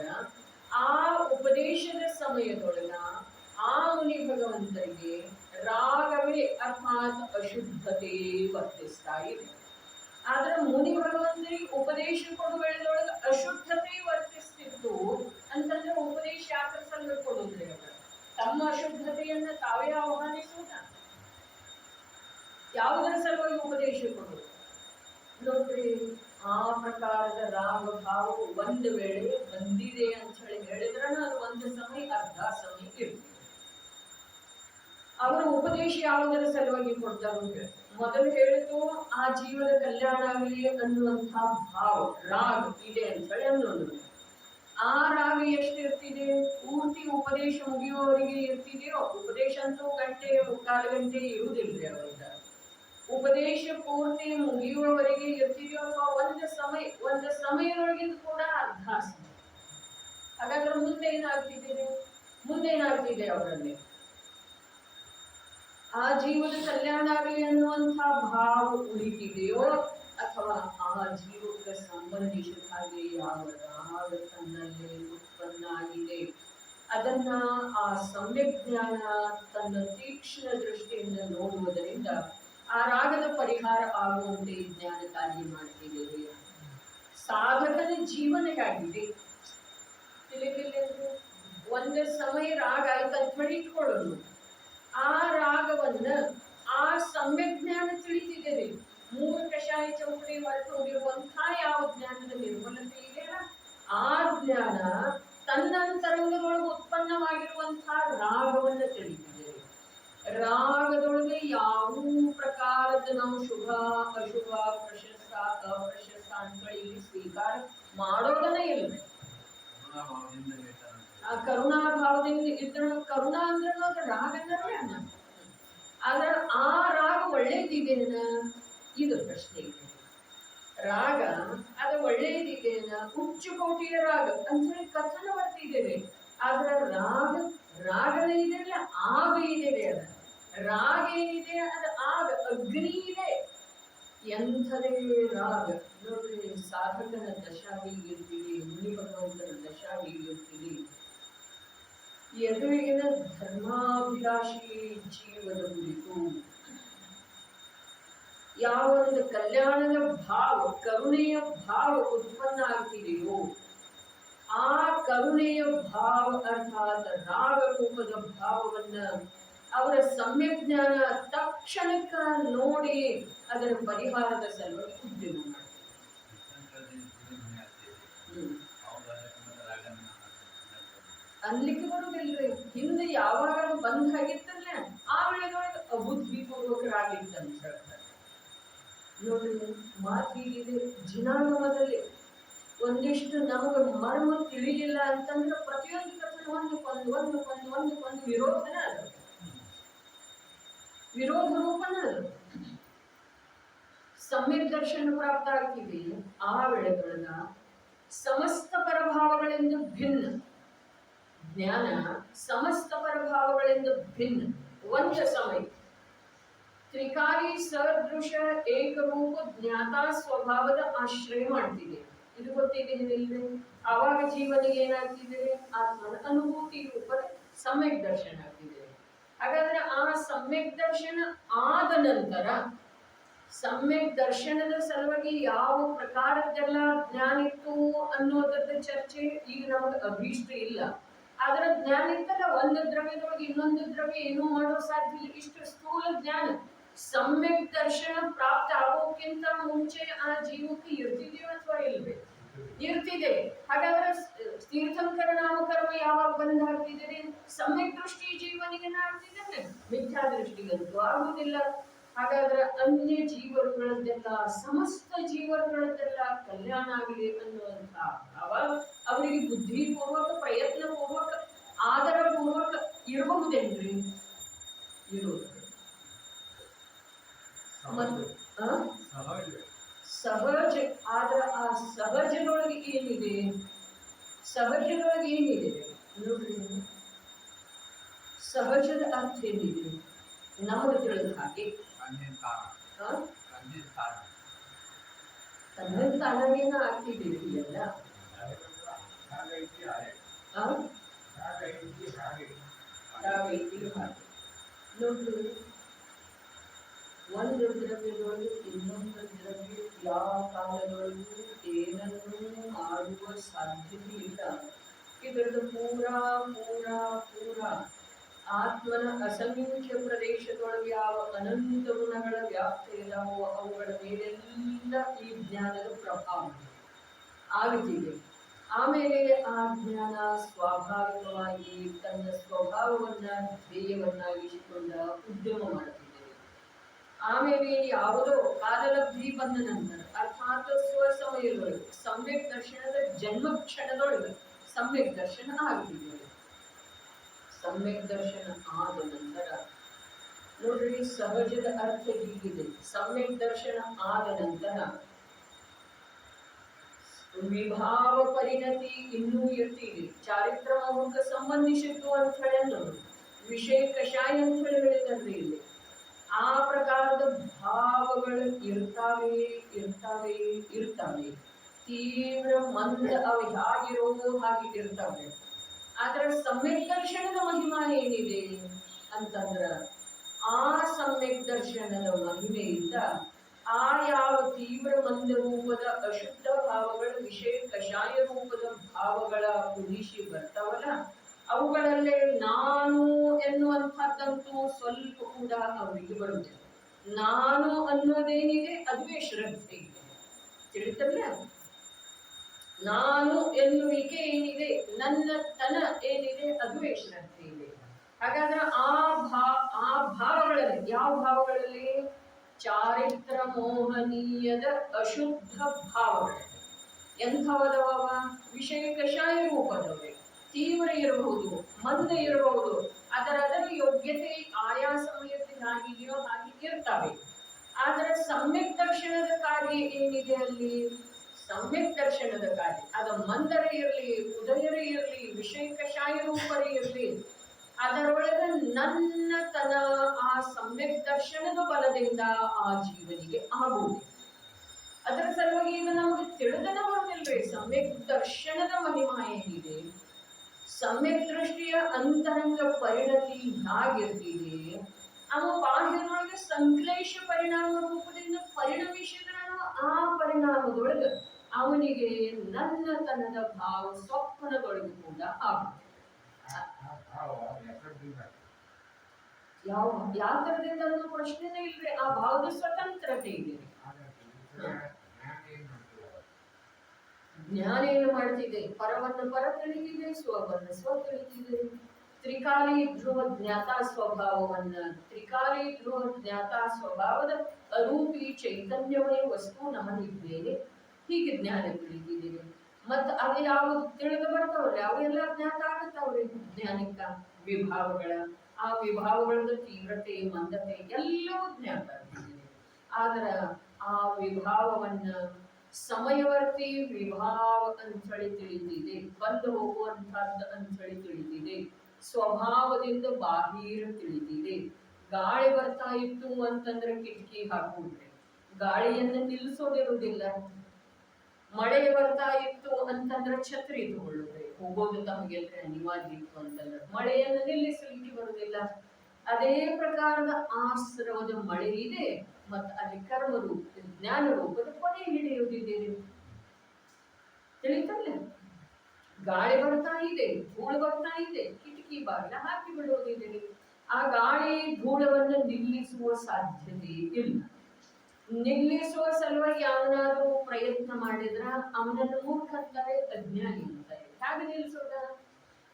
ಆ ಉಪದೇಶದ ಸಮಯದೊಳಗ ಆ ಮುನಿ ಭಗವಂತರಿಗೆ ರಾಗವೇ ಅರ್ಥಾತ್ ಅಶುದ್ಧತೆ ವರ್ತಿಸ್ತಾ ಇದೆ. ಆದ್ರೆ ಮುನಿ ಭಗವಂತರಿಗೆ ಉಪದೇಶ ಕೊಡುವುದರೊಳಗೆ ಅಶುದ್ಧತೆ ವರ್ತಿಸ್ತಿತ್ತು ಅಂತಂದ್ರೆ ಉಪದೇಶ ಯಾಕೆ ಸಲ ಕೊಡುವುದ್ರಿ? ಅವರು ತಮ್ಮ ಅಶುದ್ಧತೆಯನ್ನ ತಾವೇ ಆಹ್ವಾನಿಸುವುದ? ಯಾವುದರ ಸಲುವಾಗಿ ಉಪದೇಶ ಕೊಡುವುದು? ನೋಡ್ರಿ, ಆ ಪ್ರಕಾರದ ರಾಗ ಭಾವ ಒಂದು ವೇಳೆ ಬಂದಿದೆ ಅಂತ ಹೇಳಿ ಹೇಳಿದ್ರೆ ಅದು ಒಂದು ಸಮಯ ಅರ್ಧ ಸಮಯ ಇರ್ತದೆ. ಅವರ ಉಪದೇಶ ಯಾವುದರ ಸಲುವಾಗಿ ಕೊಡ್ತಾರೆ? ಮೊದಲು ಹೇಳಿತು ಆ ಜೀವದ ಕಲ್ಯಾಣ ಆಗಲಿ ಅನ್ನುವಂತಹ ಭಾವ ರಾಗ ಇದೆ ಅಂತ ಹೇಳಿ ಅನ್ನೋದು. ಆ ರಾಗ ಎಷ್ಟು ಇರ್ತಿದೆ? ಪೂರ್ತಿ ಉಪದೇಶ ಮುಗಿಯುವವರೆಗೆ ಇರ್ತಿದೆಯೋ? ಉಪದೇಶ ಅಂತೂ ಗಂಟೆ ಮುಕ್ಕಾಲು ಗಂಟೆ ಇರುವುದಿಲ್ರಿ ಅವರಿಂದ. ಉಪದೇಶ ಪೂರ್ತಿ ಮುಗಿಯುವವರೆಗೆ ಇರ್ತಿದೆಯೋ ಅಥವಾ ಒಂದು ಸಮಯದೊಳಗಿಂದ ಕೂಡ ಅರ್ಧಾಸ. ಹಾಗಾದ್ರೆ ಮುಂದೇನಾಗ್ತಿದೆ ಅವರಲ್ಲಿ? ಆ ಜೀವದ ಕಲ್ಯಾಣ ಆಗಲಿ ಅನ್ನುವಂತಹ ಭಾವ ಉಳಿತಿದೆಯೋ ಅಥವಾ ಆ ಜೀವಕ್ಕೆ ಸಂಬಂಧಿಸಿದ ಹಾಗೆ ಯಾವ ರಾಗ ತನ್ನಲ್ಲಿ ಉತ್ಪನ್ನ ಆಗಿದೆ ಅದನ್ನ ಆ ಸಮ್ಯಕ್ ಜ್ಞಾನ ತನ್ನ ತೀಕ್ಷ್ಣ ದೃಷ್ಟಿಯಿಂದ ನೋಡುವುದರಿಂದ ಆ ರಾಗದ ಪರಿಹಾರ ಆಗುವಂತೆ ಜ್ಞಾನ ಕಾರ್ಯ ಮಾಡ್ತಿದ್ದೇವೆ. ಸಾಧಕನ ಜೀವನ ಆಗಿದೆ. ಒಂದು ಸಮಯ ರಾಗ ಆಯ್ತು ಅಂತ ಇಟ್ಕೊಳ್ಳೋದು. ಆ ರಾಗವನ್ನ ಆ ಸಮ್ಯಕ್ ಜ್ಞಾನ ತಿಳಿತಿದ್ದೇವೆ. 3 ಕಷಾಯ ಚೌಕಡಿ ಹೊರಟು ಹೋಗಿರುವಂತಹ ಯಾವ ಜ್ಞಾನದ ನಿರ್ಮಲತೆ ಇದೆಯಲ್ಲ, ಆ ಜ್ಞಾನ ತನ್ನಂತರಂಗದೊಳಗೆ ಉತ್ಪನ್ನವಾಗಿರುವಂತಹ ರಾಗವನ್ನ ತಿಳಿತಿದ್ದೇವೆ. ರಾಗದೊಳಗೆ ಯಾವ ಪ್ರಕಾರದ ನಾವು ಶುಭ ಅಶುಭ ಪ್ರಶಸ್ತ ಅಪ್ರಶಸ್ತ ಅಂತ ಇಲ್ಲಿ ಸ್ವೀಕಾರ ಮಾಡೋದನ್ನ ಇಲ್ಲ. ಆ ಕರುಣಾ ಭಾವದಿಂದ ಇದ್ರ ಕರುಣಾ ಅಂದ್ರೆ ಅದು ರಾಗ ಅಂದ್ರೆ ಅನ್ನ. ಆದ್ರೆ ಆ ರಾಗ ಒಳ್ಳೇದಿದೆನ ಇದು ಪ್ರಶ್ನೆ ಇದೆ. ರಾಗ ಅದು ಒಳ್ಳೇದಿದೆನ ಉಚ್ಚ ಕೋಟಿಯ ರಾಗ ಅಂತ ಹೇಳಿ ಕಥನ ಬರ್ತಿದ್ದೇವೆ. ಆದ್ರೆ ರಾಗನೇ ಇದೆಯಲ್ಲ, ಆಗ ಇದೆ. ಅದ ರಾಗ ಏನಿದೆ ಅದು ಆಗ ಅಗ್ನಿ ಇದೆ. ಎಂಥದೇ ರಾಗ ನೋಡ್ರಿ. ಸಾಧಕನ ದಶಾ ಹೀಗಿರ್ತೀವಿ, ಮುನಿ ಭಗವಂತನ ದಶಾ ಹೀಗಿರ್ತೀವಿ. ಎದುರಿಗಿನ ಧರ್ಮಾಭಿಲಾಷಿ ಜೀವದ ಕುರಿತು ಯಾವ ಒಂದು ಕಲ್ಯಾಣದ ಭಾವ, ಕರುಣೆಯ ಭಾವ ಉತ್ಪನ್ನ ಆಗ್ತಿದೆಯೋ ಆ ಕರುಣೆಯ ಭಾವ ಅರ್ಥಾತ್ ರಾಗ ರೂಪದ ಭಾವವನ್ನ ಅವರ ಸಮ್ಯಕ್ ಜ್ಞಾನ ತಕ್ಷಣಕ್ಕ ನೋಡಿ ಅದರ ಪರಿಹಾರದ ಸಲುವಾಗಿ ಉದ್ಯಮ ಮಾಡ್ತಾರೆ. ಅನ್ಲಿಕ್ಕೆ ಬರುದಿಲ್ರಿ. ಹಿಂದೆ ಯಾವಾಗ ಬಂದ್ ಆಗಿತ್ತಲ್ಲ ಆ ವೇಳೆದೊಳಗೆ ಅಬುದ್ಧಿಪೂರ್ವಕರಾಗಿತ್ತಂತ ಹೇಳ್ತಾರೆ. ನೋಡ್ರಿ, ಮಾತು ಹೀಗಿದೆ. ಜಿನಾಗಮದಲ್ಲಿ ಒಂದಿಷ್ಟು ನಮಗೆ ಮರ್ಮ ತಿಳಿಲಿಲ್ಲ ಅಂತಂದ್ರೆ ಪ್ರತಿಯೊಂದು ಕಥನ ಒಂದಕ್ಕೊಂದು ವಿರೋಧನ ಅದು, ವಿರೋಧ ರೂಪನ ಅದು. ಸಮ್ಯಕ್ ದರ್ಶನ ಪ್ರಾಪ್ತ ಆಗ್ತೀವಿ ಆ ವೇಳೆಗಳನ್ನ ಸಮಸ್ತ ಪರಭಾವಗಳಿಂದ ಭಿನ್ನ ಜ್ಞಾನ, ಸಮಸ್ತ ಪರಭಾವಗಳಿಂದ ಭಿನ್ನ ಒಂದು ಸಮಯ ತ್ರಿಕಾರಿ ಸದೃಶ ಏಕರೂಪ ಜ್ಞಾತಾ ಸ್ವಭಾವದ ಆಶ್ರಯ ಮಾಡ್ತಿದೆ. ಇದು ಗೊತ್ತಿದೆ ಇಲ್ವೇ? ಆವಾಗ ಜೀವನಿಗೆ ಏನಾಗ್ತಿದೆ? ಆತ್ಮನ ಅನುಭೂತಿ ರೂಪದ ಸಮ್ಯಕ್ ದರ್ಶನ ಆಗ್ತಿದೆ. ಹಾಗಾದ್ರೆ ಆ ಸಮ್ಯಕ್ ದರ್ಶನ ಆದ ನಂತರ ಸಮ್ಯಕ್ ದರ್ಶನದ ಸಲುವಾಗಿ ಯಾವ ಪ್ರಕಾರದ್ದೆಲ್ಲ ಜ್ಞಾನ ಇತ್ತು ಅನ್ನೋದರ ಚರ್ಚೆ ಈಗ ನಮಗೆ ಅಭೀಷ್ಟ ಇಲ್ಲ. ಆದ್ರೆ ಜ್ಞಾನ ಇತ್ತಲ್ಲ, ಒಂದು ದ್ರವ್ಯದೊಳಗೆ ಇನ್ನೊಂದು ದ್ರವ್ಯ ಏನೂ ಮಾಡೋ ಸಾಧ್ಯ ಇಲ್ಲ. ಇಷ್ಟು ಸ್ಥೂಲ ಜ್ಞಾನ ಸಮ್ಯಕ್ ದರ್ಶನ ಪ್ರಾಪ್ತ ಆಗೋಕ್ಕಿಂತ ಮುಂಚೆ ಆ ಜೀವಕ್ಕೆ ಇರ್ತಿದೆಯೋ ಅಥವಾ ಇಲ್ವೇ? ಇರ್ತಿದೆ. ಹಾಗಾದ್ರೆ ತೀರ್ಥಂಕರ ನಾಮಕರ್ಮ ಯಾವಾಗ ಬಂದ್ ಆಗ್ತಿದೆ? ಸಮ್ಯಕ್ ದೃಷ್ಟಿ ಜೀವನಿಗೆ ಆಗ್ತಿದೆ, ಮಿಥ್ಯಾ ದೃಷ್ಟಿಗಂತೂ ಆಗುವುದಿಲ್ಲ. ಹಾಗಾದ್ರೆ ಅನ್ಯ ಜೀವರುಗಳದ್ದೆಲ್ಲ, ಸಮಸ್ತ ಜೀವರುಗಳದ್ದೆಲ್ಲ ಕಲ್ಯಾಣ ಆಗಲಿ ಅನ್ನುವಂತ ಭಾವ ಅವರಿಗೆ ಬುದ್ಧಿಪೂರ್ವಕ, ಪ್ರಯತ್ನ ಪೂರ್ವಕ, ಆದರ ಪೂರ್ವಕ ಇರಬಹುದೇನ್ರಿ? ಇರುವುದು ಸಹಜ. ಆದ್ರೆ ಆ ಸಹಜದೊಳಗೆ ಏನಿದೆ? ಸಹಜದೊಳಗೆ ಏನಿದೆ ನೋಡ್ರಿ. ಸಹಜದ ಅರ್ಥ ಏನಿದೆ ನಮಗೆ ತಿಳಿದ ಹಾಗೆ ತನ್ನಂತಾನೇನ ಆಗ್ತಿದ್ದೀವಿ ಎಲ್ಲ. ನೋಡ್ರಿ, ಒಂದು ದ್ರವ್ಯದೊಳಗೆ ಇನ್ನೊಂದು ದ್ರವ್ಯ ಯಾವ ಕಾಲದೊಳಗೂ ಏನನ್ನೂ ಆಡುವ ಸಾಧ್ಯತೆ ಇಲ್ಲ. ಇದರದ್ದು ಪೂರಾ ಆತ್ಮನ ಅಸಂಖ್ಯ ಪ್ರದೇಶದೊಳಗೆ ಯಾವ ಅನಂತ ಗುಣಗಳ ವ್ಯಾಪ್ತಿ ಇದಾವೋ ಅವುಗಳ ಮೇಲೆಲ್ಲ ಈ ಜ್ಞಾನದ ಪ್ರಭಾವ ಆಗುತ್ತಿದೆ. ಆಮೇಲೆ ಆ ಜ್ಞಾನ ಸ್ವಾಭಾವಿಕವಾಗಿ ತನ್ನ ಸ್ವಭಾವವನ್ನ ಧ್ಯೇಯವನ್ನಾಗಿಸಿಕೊಂಡ ಉದ್ಯಮ ಮಾಡುತ್ತಿದ್ದೇವೆ. ಆಮೇಲೆ ಯಾವುದೋ ಕಾಲಲಬ್ಧಿ ಬಂದ ನಂತರ ಅರ್ಥಾತ್ ಸ್ವಸಮಯದೊಳಗೆ ಸಮ್ಯಕ್ ದರ್ಶನದ ಜನ್ಮ ಕ್ಷಣದೊಳಗೆ ಸಮ್ಯಕ್ ದರ್ಶನ ಆಗ್ತಿದ್ದೇವೆ. ಸಮ್ಯಕ್ ದರ್ಶನ ಆದ ನಂತರ ನೋಡ್ರಿ, ಸಹಜದ ಅರ್ಥ ಹೀಗಿದೆ. ಸಮ್ಯಕ್ ದರ್ಶನ ಆದ ನಂತರ ವಿಭಾವ ಪರಿಣತಿ ಇನ್ನೂ ಇರ್ತೀವಿ. ಚಾರಿತ್ರ ಮೋಹಕ್ಕೆ ಸಂಬಂಧಿಸಿದ್ದು ಅಂತ ಹೇಳಿ ಅನ್ನೋದು ವಿಷಯ ಕಷಾಯ ಅಂತ ಹೇಳಿ ಹೇಳಿದ್ರಿ ಇಲ್ಲಿ. ಆ ಪ್ರಕಾರದ ಭಾವಗಳು ಇರ್ತಾವೆ ಇರ್ತಾವೆ ಇರ್ತಾವೆ. ತೀವ್ರ ಮಂದ ಅವು ಹೇಗಿರೋ ಹಾಗೆ ಇರ್ತಾವೆ. ಆದ್ರೆ ಸಮ್ಯಕ್ ದರ್ಶನದ ಮಹಿಮಾ ಏನಿದೆ ಅಂತಂದ್ರ ಆ ಸಮ್ಯಕ್ ದರ್ಶನದ ಮಹಿಮೆಯಿಂದ ಆ ಯಾವ ತೀವ್ರ ಮಂದ ರೂಪದ ಅಶುದ್ಧ ಭಾವಗಳ ವಿಷಯ ಕಷಾಯ ರೂಪದ ಭಾವಗಳ ಉದಿಸಿ ಬರ್ತಾವಲ್ಲ, ಅವುಗಳಲ್ಲೇ ನಾನು ಎನ್ನುವಂಥದ್ದಂತೂ ಸ್ವಲ್ಪ ಕೂಡ ಅವರಿಗೆ ಬರುವುದಿಲ್ಲ. ನಾನು ಅನ್ನೋದೇನಿದೆ ಅದುವೇ ಶ್ರದ್ಧೆ ಇದೆ, ತಿಳಿತಲ್ಲ. ನಾನು ಎನ್ನುವಿಕೆ ಏನಿದೆ, ನನ್ನ ತನ ಏನಿದೆ, ಅದುವೇ ಶ್ರದ್ಧೆ ಇದೆ. ಹಾಗಾದ್ರೆ ಆ ಭಾವಗಳಲ್ಲಿ ಯಾವ ಭಾವಗಳಲ್ಲಿ? ಚಾರಿತ್ರ ಮೋಹನೀಯದ ಅಶುದ್ಧ ಭಾವಗಳು ಎಂಥವದವ? ವಿಷಯ ಕಷಾಯ ರೂಪದವೇ. ತೀವ್ರ ಇರಬಹುದು, ಮಂದ ಇರಬಹುದು, ಅದರ ಯೋಗ್ಯತೆ ಆಯಾ ಸಮಯದ್ದಾಗಿದೆಯೋ ಹಾಗೆ ಇರ್ತವೆ. ಆದರೆ ಸಮ್ಯಕ್ ದರ್ಶನದ ಕಾರ್ಯ ಏನಿದೆ ಅಲ್ಲಿ? ಸಮ್ಯಕ್ ದರ್ಶನದ ಕಾರ್ಯ ಅದು ಮಂದರೇ ಇರಲಿ, ಉದಯರೇ ಇರಲಿ, ವಿಷಯ ಕಷಾಯ ರೂಪರೇ ಇರಲಿ, ಅದರೊಳಗೆ ನನ್ನತನ ಆ ಸಮ್ಯಕ್ ದರ್ಶನದ ಬಲದಿಂದ ಆ ಜೀವನಿಗೆ ಆಗುವುದು. ಅದರ ಸಲುವಾಗಿ ಈಗ ನಮಗೆ ತಿಳಿದನ ಬರುವುದಿಲ್ವೇ ಸಮ್ಯಕ್ ದರ್ಶನದ ಮಹಿಮಾ ಏನಿದೆ, ಸಮ್ಯಕ್ ದೃಷ್ಟಿಯ ಅಂತರಂಗ ಪರಿಣತಿ ಹೇಗಿರ್ತಿದೆ, ಅವ ಬಾಹ್ಯದೊಳಗೆ ಸಂಕ್ಲೇಶ ಪರಿಣಾಮ ರೂಪದಿಂದ ಪರಿಣಮಿಸಿದ್ರೂ ಆ ಪರಿಣಾಮದೊಳಗೆ ಅವನಿಗೆ ನನ್ನತನದ ಭಾವ ಸ್ವಪ್ನದೊಳಗೆ ಕೂಡ ಆಗುತ್ತೆ. ಯಾವ ತರದಿಂದ ಅನ್ನೋ ಪ್ರಶ್ನೆನೇ ಇಲ್ರಿ. ಆ ಭಾವದ ಸ್ವತಂತ್ರತೆ ಇದೆ. ಜ್ಞಾನ ಏನು ಮಾಡ್ತಿದೆ? ಪರವನ್ನು ಪರ ತಿಳಿದಿದೆ, ಸ್ವವನ್ನು ಸ್ವ ತಿಳಿದಿದೆ. ತ್ರಿಕಾಲಿ ಧ್ರುವ ಜ್ಞಾತ ಸ್ವಭಾವವನ್ನ, ತ್ರಿಕಾಲಿ ಧ್ರುವ ಜ್ಞಾತ ಸ್ವಭಾವದ ಅರೂಪಿ ಚೈತನ್ಯವೇ ವಸ್ತು ನಮಗಿದ್ದೇನೆ, ಹೀಗೆ ಜ್ಞಾನ ತಿಳಿದಿದೆ. ಮತ್ತ ಅದು ಯಾವುದು ತಿಳಿದು ಬರ್ತಾವ್ರಿ ಅವೆಲ್ಲ ಜ್ಞಾತ ಆಗುತ್ತಾವ್ರಿ ಜ್ಞಾನಿಕ ವಿಭಾವಗಳ. ಆ ವಿಭಾವಗಳ ತೀವ್ರತೆ ಮಂದತೆ ಎಲ್ಲವೂ ಜ್ಞಾತ ಆಗ್ತಿದೆ. ಆದ್ರ ಆ ವಿಭಾವವನ್ನ ಸಮಯವರ್ತಿ ವಿಭಾವ ಅಂತೇಳಿ ತಿಳಿದಿದೆ, ಬಂದು ಹೋಗುವಂತಹದ್ದು ಅಂತೇಳಿ ತಿಳಿದಿದೆ, ಸ್ವಭಾವದಿಂದ ಬಾಹಿರ ತಿಳಿದಿದೆ. ಗಾಳಿ ಬರ್ತಾ ಇತ್ತು ಅಂತಂದ್ರೆ ಕಿಟಕಿ ಹಾಕುವುದ್ರಿ, ಗಾಳಿಯನ್ನು ನಿಲ್ಲಿಸೋದಿರುವುದಿಲ್ಲ. ಮಳೆ ಬರ್ತಾ ಇತ್ತು ಅಂತಂದ್ರೆ ಛತ್ರಿ ತಗೊಳ್ಳುತ್ತೆ, ಹೋಗೋದು ತಮಗೆಲ್ಲ ಅನಿವಾರ್ಯ ಇತ್ತು ಅಂತಂದ್ರೆ ಮಳೆಯನ್ನು ನಿಲ್ಲಿಸಲಿಕ್ಕೆ ಬರುವುದಿಲ್ಲ. ಅದೇ ಪ್ರಕಾರದ ಆಶ್ರವದ ಮಳೆ ಇದೆ, ಮತ್ತು ಅಲ್ಲಿ ಕರ್ಮ ರೂಪ ಜ್ಞಾನ ರೂಪದ ಕೊನೆ ಹಿಡಿಯುವುದಿದೆ. ತಿಳಿತಲ್ಲ? ಗಾಳಿ ಬರ್ತಾ ಇದೆ, ಧೂಳು ಬರ್ತಾ ಇದೆ, ಕಿಟಕಿ ಬಾಗಿಲ ಹಾಕಿ ಬಿಡುವುದಿದೆ. ಆ ಗಾಳಿ ಧೂಳವನ್ನು ನಿಲ್ಲಿಸುವ ಸಾಧ್ಯತೆ ಇಲ್ಲ. ನಿಲ್ಲಿಸುವ ಸಲುವಾಗಿ ಅವನಾದ್ರೂ ಪ್ರಯತ್ನ ಮಾಡಿದ್ರ ಅವನನ್ನು ಮೂರ್ಖ ಅಂತಾರೆ, ಅಜ್ಞಾನಿ ಅಂತಾರೆ. ಹೇಗೆ ನಿಲ್ಲಿಸೋದ?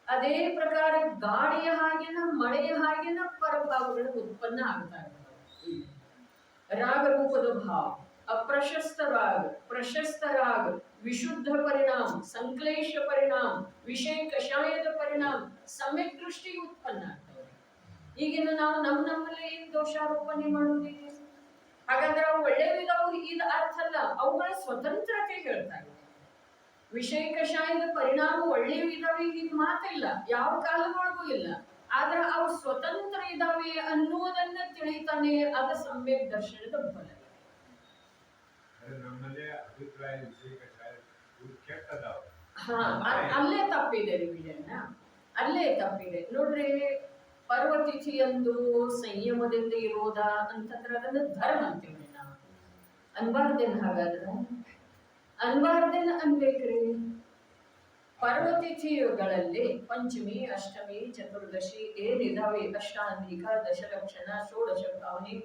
ಅದೇ ಪ್ರಕಾರ ಗಾಳಿಯ ಹಾಗೆನ ಮಳೆಯ ಹಾಗೆನ ಪರಭಾವಗಳು ಉತ್ಪನ್ನ ಆಗ್ತಾ ಇರ್ತವೆ. ರಾಗ ರೂಪದ ಭಾವ, ಅಪ್ರಶಸ್ತ ರಾಗ, ಪ್ರಶಸ್ತ ರಾಗ, ವಿಶುದ್ಧ ಪರಿಣಾಮ, ಸಂಕ್ಲೇಶ ಪರಿಣಾಮ, ವಿಷಯ ಕಷಾಯದ ಪರಿಣಾಮ, ಸಮ್ಯಕ್ ದೃಷ್ಟಿ ಉತ್ಪನ್ನ ಆಗ್ತವೆ. ಈಗಿನ ನಾವು ನಮ್ಮಲ್ಲೇ ಏನ್ ದೋಷಾರೋಪಣೆ ಮಾಡುವುದಿಲ್ಲ. ಹಾಗಾದ್ರೆ ಅವು ಒಳ್ಳೆಯವಿದಾವು ಇದು ಅರ್ಥ ಅಲ್ಲ, ಅವುಗಳ ಸ್ವತಂತ್ರತೆ ಹೇಳ್ತಾ ಇದೆ. ವಿಷಯ ಕಷಾಯದ ಪರಿಣಾಮ ಒಳ್ಳೆಯವು ಇದಾವೆ ಇದು ಮಾತಿಲ್ಲ, ಯಾವ ಕಾಲದೊಳಗೂ ಇಲ್ಲ. ಆದ್ರೆ ಅವು ಸ್ವತಂತ್ರ ಇದಾವೆ ಅನ್ನುವುದನ್ನ ತಿಳಿತಾನೆ, ಅದ ಸಮ್ಯಕ್ ದರ್ಶನದ ಫಲ. ಅಲ್ಲೇ ತಪ್ಪಿದೆ ರಿವಿಷನ್, ಅಲ್ಲೇ ತಪ್ಪಿದೆ ನೋಡ್ರಿ. ಪರ್ವತಿಥಿಯಂದು ಸಂಯಮದಿಂದ ಇರೋದ ಅಂತಂದ್ರೆ ಅದನ್ನ ಧರ್ಮ ಅಂತೀವಿ ನಾವು. ಅನ್ಬಾರ್ದೇನ್? ಹಾಗಾದ್ರೆ ಅನ್ಬಾರ್ದೇನ್ ಅನ್ಬೇಕ್ರಿ. ಪರ್ವತಿಥಿಗಳಲ್ಲಿ ಪಂಚಮಿ, ಅಷ್ಟಮಿ, ಚತುರ್ದಶಿ ಏನಿದಾವೆ, ಅಷ್ಟಾಂಗಿಕ, ದಶಲಕ್ಷಣ, ಷೋಡಶ ಭಾವನೆ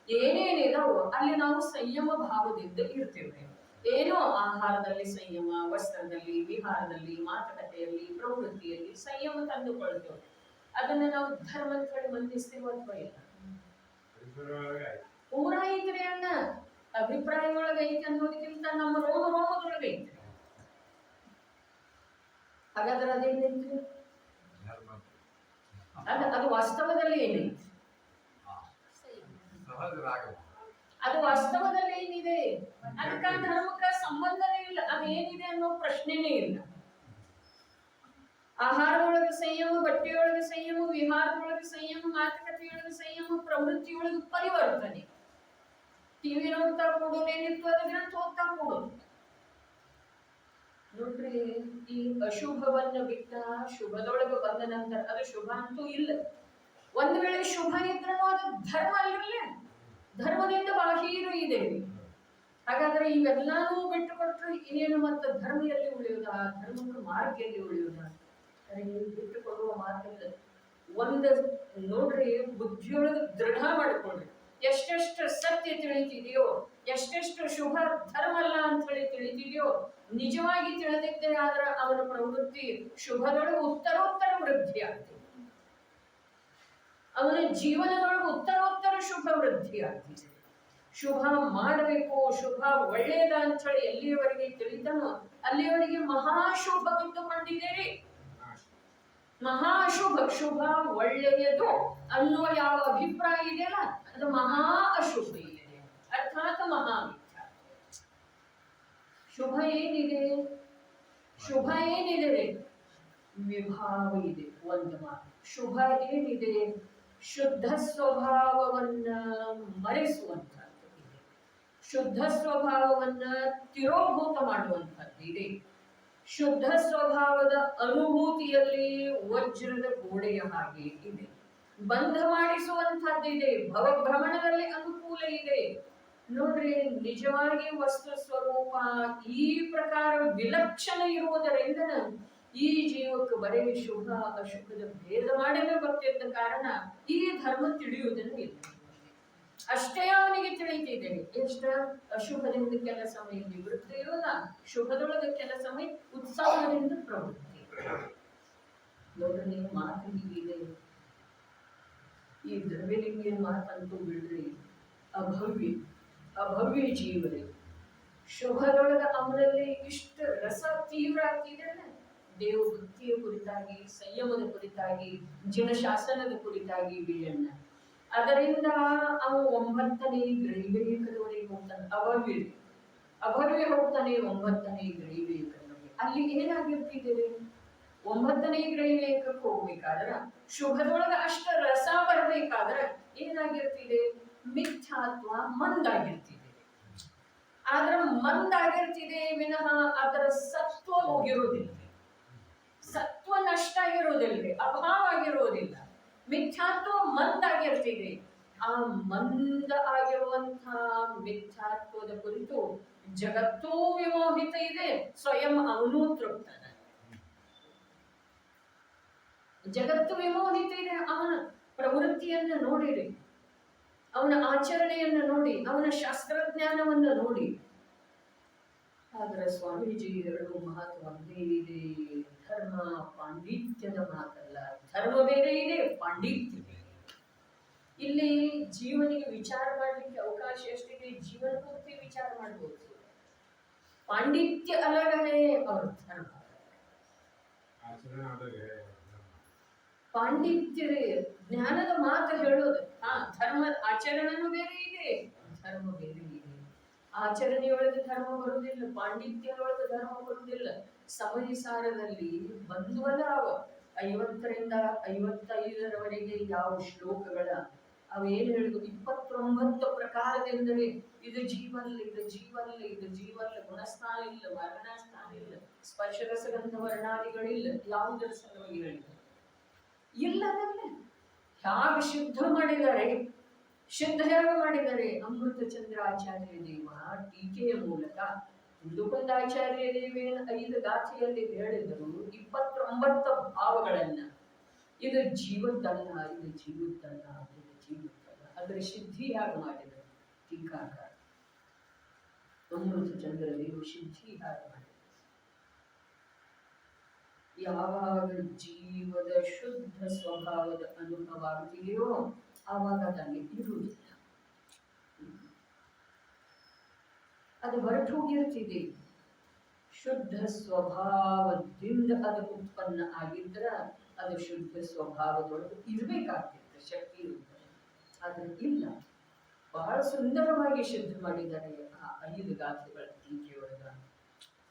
ಏನೇನಿದಾವೋ ಅಲ್ಲಿ ನಾವು ಸಂಯಮ ಭಾವದಿಂದ ಇರ್ತೇವೆ. ಏನೋ ಆಹಾರದಲ್ಲಿ ಸಂಯಮ, ವಸ್ತ್ರದಲ್ಲಿ, ವಿಹಾರದಲ್ಲಿ, ಮಾತುಕತೆಯಲ್ಲಿ, ಪ್ರವೃತ್ತಿಯಲ್ಲಿ ಸಂಯಮ ತಂದುಕೊಳ್ತೇವೆ. ಅದನ್ನ ನಾವು ಧರ್ಮ ಅಂತ ಹೇಳಿ ಬಂಧಿಸ್ತೀವೋ ಅಥವಾ ಇಲ್ಲ? ಪೂರ ಐತ್ರಿ ಅಣ್ಣ, ಅಭಿಪ್ರಾಯ ಒಳಗೆ ಐತಿ ಅನ್ನೋದಕ್ಕಿಂತ ನಮ್ಮ ರೋಮದೊಳಗೆ ಐತಿ. ಹಾಗಾದ್ರೆ ಅದೇನೈತಿ? ಅದು ವಾಸ್ತವದಲ್ಲಿ ಏನೈತಿ? ಅದು ವಾಸ್ತವದಲ್ಲಿ ಏನಿದೆ? ಅದಕ್ಕ ಧರ್ಮಕ್ಕ ಸಂಬಂಧನೇ ಇಲ್ಲ. ಅದೇನಿದೆ ಅನ್ನೋ ಪ್ರಶ್ನೆನೇ ಇಲ್ಲ. ಆಹಾರದೊಳಗೆ ಸಂಯಮ, ಬಟ್ಟೆಯೊಳಗೆ ಸಂಯಮ, ವಿಹಾರದೊಳಗೆ ಸಂಯಮ, ಮಾತುಕತೆಯೊಳಗೆ ಸಂಯಮ, ಪ್ರವೃತ್ತಿಯೊಳಗೆ ಪರಿವರ್ತನೆ. ಟಿವಿ ನೋಡ್ತಾ ಕೂಡೋದು ಏನಿತ್ತು, ಅದನ್ನ ಓದ್ತಾ ಕೂಡೋದು. ನೋಡ್ರಿ, ಈ ಅಶುಭವನ್ನ ಬಿಟ್ಟ ಶುಭದೊಳಗೆ ಬಂದ ನಂತರ ಅದು ಶುಭ ಅಂತೂ ಇಲ್ಲ. ಒಂದು ವೇಳೆ ಶುಭ ಇದ್ರೂ ಅದು ಧರ್ಮ ಅಲ್ಲಿರಲ್ಲ, ಧರ್ಮದಿಂದ ಬಾಹಿರು ಇದೆ. ಹಾಗಾದ್ರೆ ಇವೆಲ್ಲಾನು ಬಿಟ್ಟುಕೊಟ್ರು ಇನ್ನೇನು ಮತ್ತೆ ಧರ್ಮ ಎಲ್ಲಿ ಉಳಿಯುವುದ? ಧರ್ಮದ ಮಾರ್ಗ ಎಲ್ಲಿ ಉಳಿಯುವುದ? ಬಿಟ್ಟು ಕೊಡುವ ಮಾತಿಲ್ಲ. ಒಂದು ನೋಡ್ರಿ, ಬುದ್ಧಿಯೊಳಗೆ ದೃಢ ಮಾಡಿಕೊಡ್ರಿ. ಎಷ್ಟೆಷ್ಟು ಸತ್ಯ ತಿಳಿತಿದೆಯೋ, ಎಷ್ಟೆಷ್ಟು ಶುಭ ಧರ್ಮ ಅಲ್ಲ ಅಂತ ಹೇಳಿ ತಿಳಿತಿದೆಯೋ, ನಿಜವಾಗಿ ತಿಳಿದಿದ್ದೆ ಆದ್ರೆ ಅವನ ಪ್ರವೃತ್ತಿ ಶುಭದೊಳಗೆ ಉತ್ತರೋತ್ತರ ವೃದ್ಧಿ ಆಗ್ತದೆ. ಅವನ ಜೀವನದೊಳಗೆ ಉತ್ತರೋತ್ತರ ಶುಭ ವೃದ್ಧಿ ಆಗ್ತಿದೆ. ಶುಭ ಮಾಡಬೇಕು, ಶುಭ ಒಳ್ಳೆಯದ ಅಂತ ಹೇಳಿ ಎಲ್ಲಿಯವರೆಗೆ ತಿಳಿದನೋ ಅಲ್ಲಿಯವರೆಗೆ ಮಹಾಶುಭ ಕಂಡುಕೊಂಡಿದ್ದೀರಿ. ಮಹಾಶುಭ, ಶುಭ ಒಳ್ಳೆಯದು ಅನ್ನೋ ಯಾವ ಅಭಿಪ್ರಾಯ ಇದೆಯಲ್ಲ, ಅದು ಮಹಾ ಅಶುಭ ಇದೆ, ಅರ್ಥಾತ್ ಮಹಾಮಿಥ್ಯ. ಶುಭ ಏನಿದೆ? ಶುಭ ಏನಿದೆ? ವಿಭಾವ ಇದೆ. ಒಂದು ಮಾತು, ಶುಭ ಏನಿದೆ? ಶುದ್ಧ ಸ್ವಭಾವವನ್ನ ಮರೆಸುವಂತಹದ್ದು ಇದೆ. ಶುದ್ಧ ಸ್ವಭಾವವನ್ನ ತಿರೋಭೂತ ಮಾಡುವಂತಹದ್ದಿದೆ. ಶುದ್ಧ ಸ್ವಭಾವದ ಅನುಭೂತಿಯಲ್ಲಿ ವಜ್ರದ ಗೋಡೆಯ ಹಾಗೆ ಇದೆ. ಬಂಧ ಮಾಡಿಸುವಂತಹದ್ದಿದೆ. ಭವಭ್ರಮಣದಲ್ಲಿ ಅನುಕೂಲ ಇದೆ. ನೋಡ್ರಿ, ನಿಜವಾಗಿ ವಸ್ತು ಸ್ವರೂಪ ಈ ಪ್ರಕಾರ ವಿಲಕ್ಷಣ ಇರುವುದರಿಂದ ಈ ಜೀವಕ್ಕೆ ಬರೀ ಶುಭ ಅಶುಭದ ಭೇದ ಮಾಡಲೇ ಬರ್ತಿದ್ದ ಕಾರಣ ಈ ಧರ್ಮ ತಿಳಿಯುವುದನ್ನು ಇಲ್ಲ. ಅಷ್ಟೇ ಅವನಿಗೆ ತಿಳಿತಿದೆ. ಎಷ್ಟ ಅಶುಭದಿಂದ ಕೆಲ ಸಮಯ ನಿವೃತ್ತಿ ಇರೋಲ್ಲ, ಶುಭದೊಳಗೆ ಕೆಲ ಸಮಯ ಉತ್ಸಾಹದಿಂದ ಪ್ರವೃತ್ತಿ. ನೋಡ್ರಿ, ನೀವು ಮಾತು ಹೀಗಿದೆ. ಈ ದ್ರವ್ಯಲಿಂಗಿನ ಮಾತಂತೂ ಬಿಡ್ರಿ, ಅಭವ್ಯ ಅಭವ್ಯ ಜೀವನೆ. ಶುಭದೊಳಗ ಅವನಲ್ಲಿ ಇಷ್ಟ ರಸ ತೀವ್ರ ಆಗ್ತಿದೆ. ದೇವ ಭಕ್ತಿಯ ಕುರಿತಾಗಿ, ಸಂಯಮದ ಕುರಿತಾಗಿ, ಜನಶಾಸನದ ಕುರಿತಾಗಿ ಬೀಳಣ್ಣ. ಅದರಿಂದ ಅವ 9ನೇ ಗ್ರಹಿವೇಕದವರೆಗೆ ಹೋಗ್ತಾನೆ. ಅಭವ್ಯ ಹೋಗ್ತಾನೆ 9ನೇ ಗ್ರಹಿವೇಕದವರೆಗೆ. ಅಲ್ಲಿ ಏನಾಗಿರ್ತಿದ್ದೇವೆ? 9ನೇ ಗ್ರಹಿವೇಕಕ್ಕೆ ಹೋಗ್ಬೇಕಾದ್ರೆ ಶುಭದೊಳಗ ಅಷ್ಟ ರಸ ಬರ್ಬೇಕಾದ್ರೆ ಏನಾಗಿರ್ತಿದೆ? ಮಿಥ್ಯಾತ್ವ ಮಂದಾಗಿರ್ತಿದೆ. ಆದ್ರೆ ಮಂದಾಗಿರ್ತಿದೆ ವಿನಃ ಅದರ ಸತ್ವ ಹೋಗಿರೋದಿಲ್ಲ, ಸತ್ವ ನಷ್ಟ ಆಗಿರೋದಿಲ್ಲ, ಅಭಾವ ಆಗಿರೋದಿಲ್ಲ. ಮಿಥ್ಯಾತ್ವ ಮಂದಾಗಿರ್ತಿದೆ. ಆ ಮಂದ ಆಗಿರುವಂತಹ ಮಿಥ್ಯಾತ್ವದ ಕುರಿತು ಜಗತ್ತೂ ವಿಮೋಹಿತ ಇದೆ, ಸ್ವಯಂ ಅವನೂ ತೃಪ್ತನ. ಜಗತ್ತು ವಿಮೋಹಿತ ಇದೆ. ಅವನ ಪ್ರವೃತ್ತಿಯನ್ನ ನೋಡಿರಿ, ಅವನ ಆಚರಣೆಯನ್ನ ನೋಡಿ, ಅವನ ಶಾಸ್ತ್ರಜ್ಞಾನವನ್ನ ನೋಡಿ. ಆದ್ರೆ ಸ್ವಾಮೀಜಿ ಎರಡು ಮಾತು ಒಂದೇ ಇದೆ. ಧರ್ಮ ಪಾಂಡಿತ್ಯದ ಮಾತಲ್ಲ. ಧರ್ಮ ಬೇರೆ ಇದೆ, ಪಾಂಡಿತ್ಯ ಬೇರೆ. ಇಲ್ಲಿ ಜೀವನಿಗೆ ವಿಚಾರ ಮಾಡ್ಲಿಕ್ಕೆ ಅವಕಾಶ ಎಷ್ಟಿದೆ? ಜೀವನ ಪೂರ್ತಿ ವಿಚಾರ ಮಾಡಬಹುದು. ಪಾಂಡಿತ್ಯ ಅಲಗನೆ ಅವ್ರ ಧರ್ಮ. ಪಾಂಡಿತ್ಯರೇ ಜ್ಞಾನದ ಮಾತು ಹೇಳೋದು. ಧರ್ಮದ ಆಚರಣೆನೂ ಬೇರೆ ಇದೆ, ಧರ್ಮ ಬೇರೆ ಇದೆ. ಆಚರಣೆಯೊಳಗೆ ಧರ್ಮ ಬರುವುದಿಲ್ಲ, ಪಾಂಡಿತ್ಯದೊಳಗೆ ಧರ್ಮ ಬರುವುದಿಲ್ಲ. ಸಮಯಸಾರದಲ್ಲಿ ಬಂಧುವಲ್ಲ ಅವ 50ರಿಂದ 55ರವರೆಗೆ ಯಾವ ಶ್ಲೋಕಗಳ ಅವೇನು ಹೇಳುದು? 29 ಪ್ರಕಾರದಿಂದಲೇ ಇದು ಜೀವಲ್ಲ, ಇದು ಜೀವಲ್ಲ, ಇದು ಜೀವಲ್ಲ, ಗುಣಸ್ಥಾನ ಇಲ್ಲ, ವರ್ಣಸ್ಥಾನ ಇಲ್ಲ, ಸ್ಪರ್ಶ ರಸಗಂಧ ವರ್ಣಾದಿಗಳಿಲ್ಲ, ಯಾವುದರ ಸಲುವಾಗಿ ಹೇಳಿದೆ ಇಲ್ಲದಲ್ಲೇ ಹೇಗೆ ಶುದ್ಧ ಮಾಡಿದ್ದಾರೆ, ಶುದ್ಧ ಹೇಗೆ ಮಾಡಿದ್ದಾರೆ? ಅಮೃತ ಚಂದ್ರಾಚಾರ್ಯ ದೇವ ಟೀಕೆಯ ಮೂಲಕ ಮುದುಕುಂದಾಚಾರ್ಯ ದೇವಿನ 5 ಗಾಥೆಯಲ್ಲಿ ಹೇಳಿದರು 29 ಭಾವಗಳನ್ನ. ಇದು ಜೀವದ್ದಲ್ಲ, ಇದು ಜೀವದ್ದಲ್ಲ, ಇದು ಜೀವದ್ದಲ್ಲ. ಅದರ ಸಿದ್ಧಿಯಾಗಿ ಮಾಡಿದರು ಟೀಕಾಕಾರ. ಅಮೃತ ಚಂದ್ರದೇವ ಸಿದ್ಧಿಹಾರ ಮಾಡಿ ಯಾವಾಗ ಜೀವದ ಶುದ್ಧ ಸ್ವಭಾವದ ಅನುಭವ ಆಗ್ತಿದೆಯೋ ಆವಾಗ ಅದರಲ್ಲಿ ಇರುವುದಿಲ್ಲ. ಅದು ಹೊರಟು ಹೋಗಿರ್ತಿದೆ. ಶುದ್ಧ ಸ್ವಭಾವದಿಂದ ಅದು ಉತ್ಪನ್ನ ಆಗಿದ್ರ ಅದು ಶುದ್ಧ ಸ್ವಭಾವದೊಳಗೆ ಇರಬೇಕಾಗ್ತಿತ್ತು, ಶಕ್ತಿ ಇರುತ್ತದೆ. ಆದ್ರೆ ಇಲ್ಲ. ಬಹಳ ಸುಂದರವಾಗಿ ಶುದ್ಧ ಮಾಡಿದ್ದಾರೆ ಆ 5 ಗಾಥೆಗಳ ಟೀಕೆಯೊಳಗ.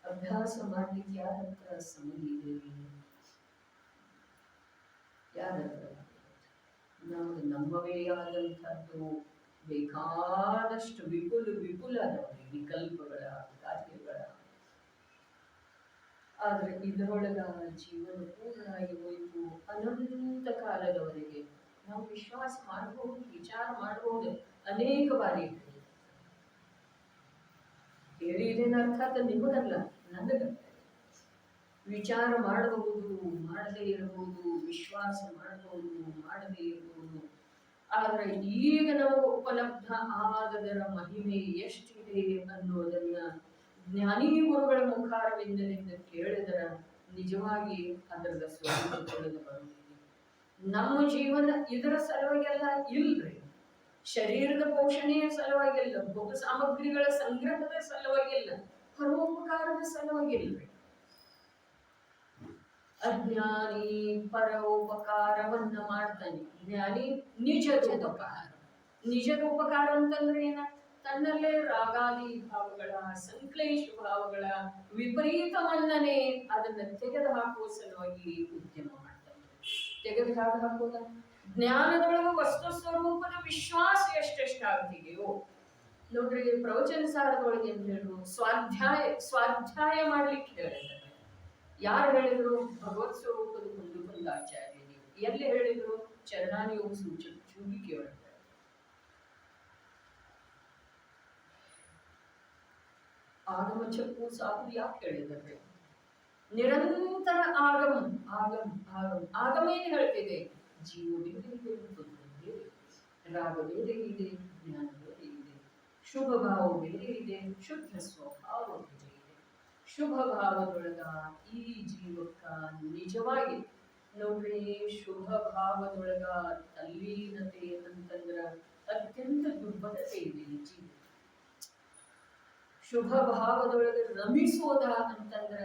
ಅಭ್ಯಾಸ ಮಾಡ್ಲಿಕ್ಕೆ ಯಾರ ಹತ್ರ ಸಮಯ ಇದೆ? ಯಾರ ಹತ್ರ? ನಾವು ನಮ್ಮವೇ ಆದಂಥದ್ದು ಬೇಕಾದಷ್ಟು ವಿಪುಲದವರಿಗೆ ವಿಕಲ್ಪಗಳ ಗಾಥೆಗಳ. ಆದ್ರೆ ಇದರೊಳಗ ಜೀವನ ಪೂರ್ಣವಾಗಿ ಹೋಯಿತು. ಅನಂತ ಕಾಲದವರೆಗೆ ನಾವು ವಿಶ್ವಾಸ ಮಾಡಬಹುದು, ವಿಚಾರ ಮಾಡಬಹುದು. ಅನೇಕ ಬಾರಿ ಹೇಳಿದೇನ ಅರ್ಥಾತ್ ನಿಮಗಲ್ಲ, ನನಗ ವಿಚಾರ ಮಾಡಬಹುದು, ಮಾಡದೇ ಇರಬಹುದು, ವಿಶ್ವಾಸ ಮಾಡಬಹುದು, ಮಾಡದೇ ಇರಬಹುದು. ಆದ್ರೆ ಈಗ ನಮಗೆ ಉಪಲಬ್ಧ ಆದದರ ಮಹಿಮೆ ಎಷ್ಟಿದೆ ಅನ್ನೋದನ್ನ ಜ್ಞಾನಿ ಗುರುಗಳ ಮುಖಾರವಿಂದಲಿಂದ ಕೇಳಿದರ ನಿಜವಾಗಿ ಅದರ ಸ್ವರೂಪ ತಿಳಿದು ಬರುತ್ತದೆ. ನಮ್ಮ ಜೀವನ ಇದರ ಸಲುವಾಗೆಲ್ಲ ಇಲ್ರಿ. ಶರೀರದ ಪೋಷಣೆಯ ಸಲುವಾಗಿಲ್ಲ, ಭೋಗ ಸಾಮಗ್ರಿಗಳ ಸಂಗ್ರಹದ ಸಲುವಾಗಿಲ್ಲ, ಪರೋಪಕಾರದ ಸಲುವಾಗಿಲ್ರಿ. ಅಜ್ಞಾನಿ ಪರೋಪಕಾರವನ್ನ ಮಾಡ್ತಾನೆ, ಜ್ಞಾನಿ ನಿಜದ ಉಪಕಾರ. ನಿಜದ ಉಪಕಾರ ಅಂತಂದ್ರೆ ಏನ? ತನ್ನಲ್ಲೇ ರಾಗಾದಿ ಭಾವಗಳ, ಸಂಕ್ಲೇಶ ಭಾವಗಳ ವಿಪರೀತವನ್ನನೇ ಅದನ್ನ ತೆಗೆದು ಹಾಕುವ ಸಲುವಾಗಿ ಉದ್ಯಮ ಮಾಡ್ತಾನೆ. ತೆಗೆದು ಹಾಕೋದ ಜ್ಞಾನದೊಳಗ ವಸ್ತು ಸ್ವರೂಪದ ವಿಶ್ವಾಸ ಎಷ್ಟೆಷ್ಟಾಗ್ತಿದೆಯೋ ನೋಡ್ರಿ. ಪ್ರವಚನ ಸಾರದೊಳಗೆ ಏನ್ ಹೇಳಿದ್ರು? ಸ್ವಾಧ್ಯಾಯ ಮಾಡ್ಲಿಕ್ಕೆ ಹೇಳಿದ್ದಾರೆ. ಯಾರು ಹೇಳಿದ್ರು? ಭಗವತ್ ಸ್ವರೂಪದ ಒಂದು ಆಚಾರ್ಯ. ಎಲ್ಲಿ ಹೇಳಿದ್ರು? ಚರಣಾನಿಯೋಗ ಸೂಚಕ ಚೂಡಿಕೆ ಹೇಳಿದ್ದಾರೆ. ಆಗಮ ಚಪ್ಪು ಸಾಕು ಯಾಕೆ ಹೇಳಿದ್ದಾರೆ? ನಿರಂತರ ಆಗಮ ಆಗಮ ಆಗಮ ಆಗಮ ಏನು ಹೇಳ್ತಿದೆ? ಜೀವ ಬೇರೆ ಇದೆ, ರಾಗ ಬೇರೆ ಇದೆ, ಜ್ಞಾನ ಬೇರೆ ಇದೆ, ಶುಭ ಭಾವ ಬೇರೆ ಇದೆ, ಶುದ್ಧ ಸ್ವಭಾವ ಬೇರೆ ಇದೆ. ಶುಭ ಭಾವದೊಳಗ ಈ ಜೀವಕ್ಕ ನಿಜವಾಗಿ ನೋಡ್ರಿ, ಶುಭ ಭಾವದೊಳಗ ತಲ್ಲೀನತೆ ಅಂತಂದ್ರ ಅತ್ಯಂತ ದುರ್ಬಲತೆ ಇದೆ ಈ ಜೀವ. ಶುಭ ಭಾವದೊಳಗೆ ರಮಿಸೋದ ಅಂತಂದ್ರ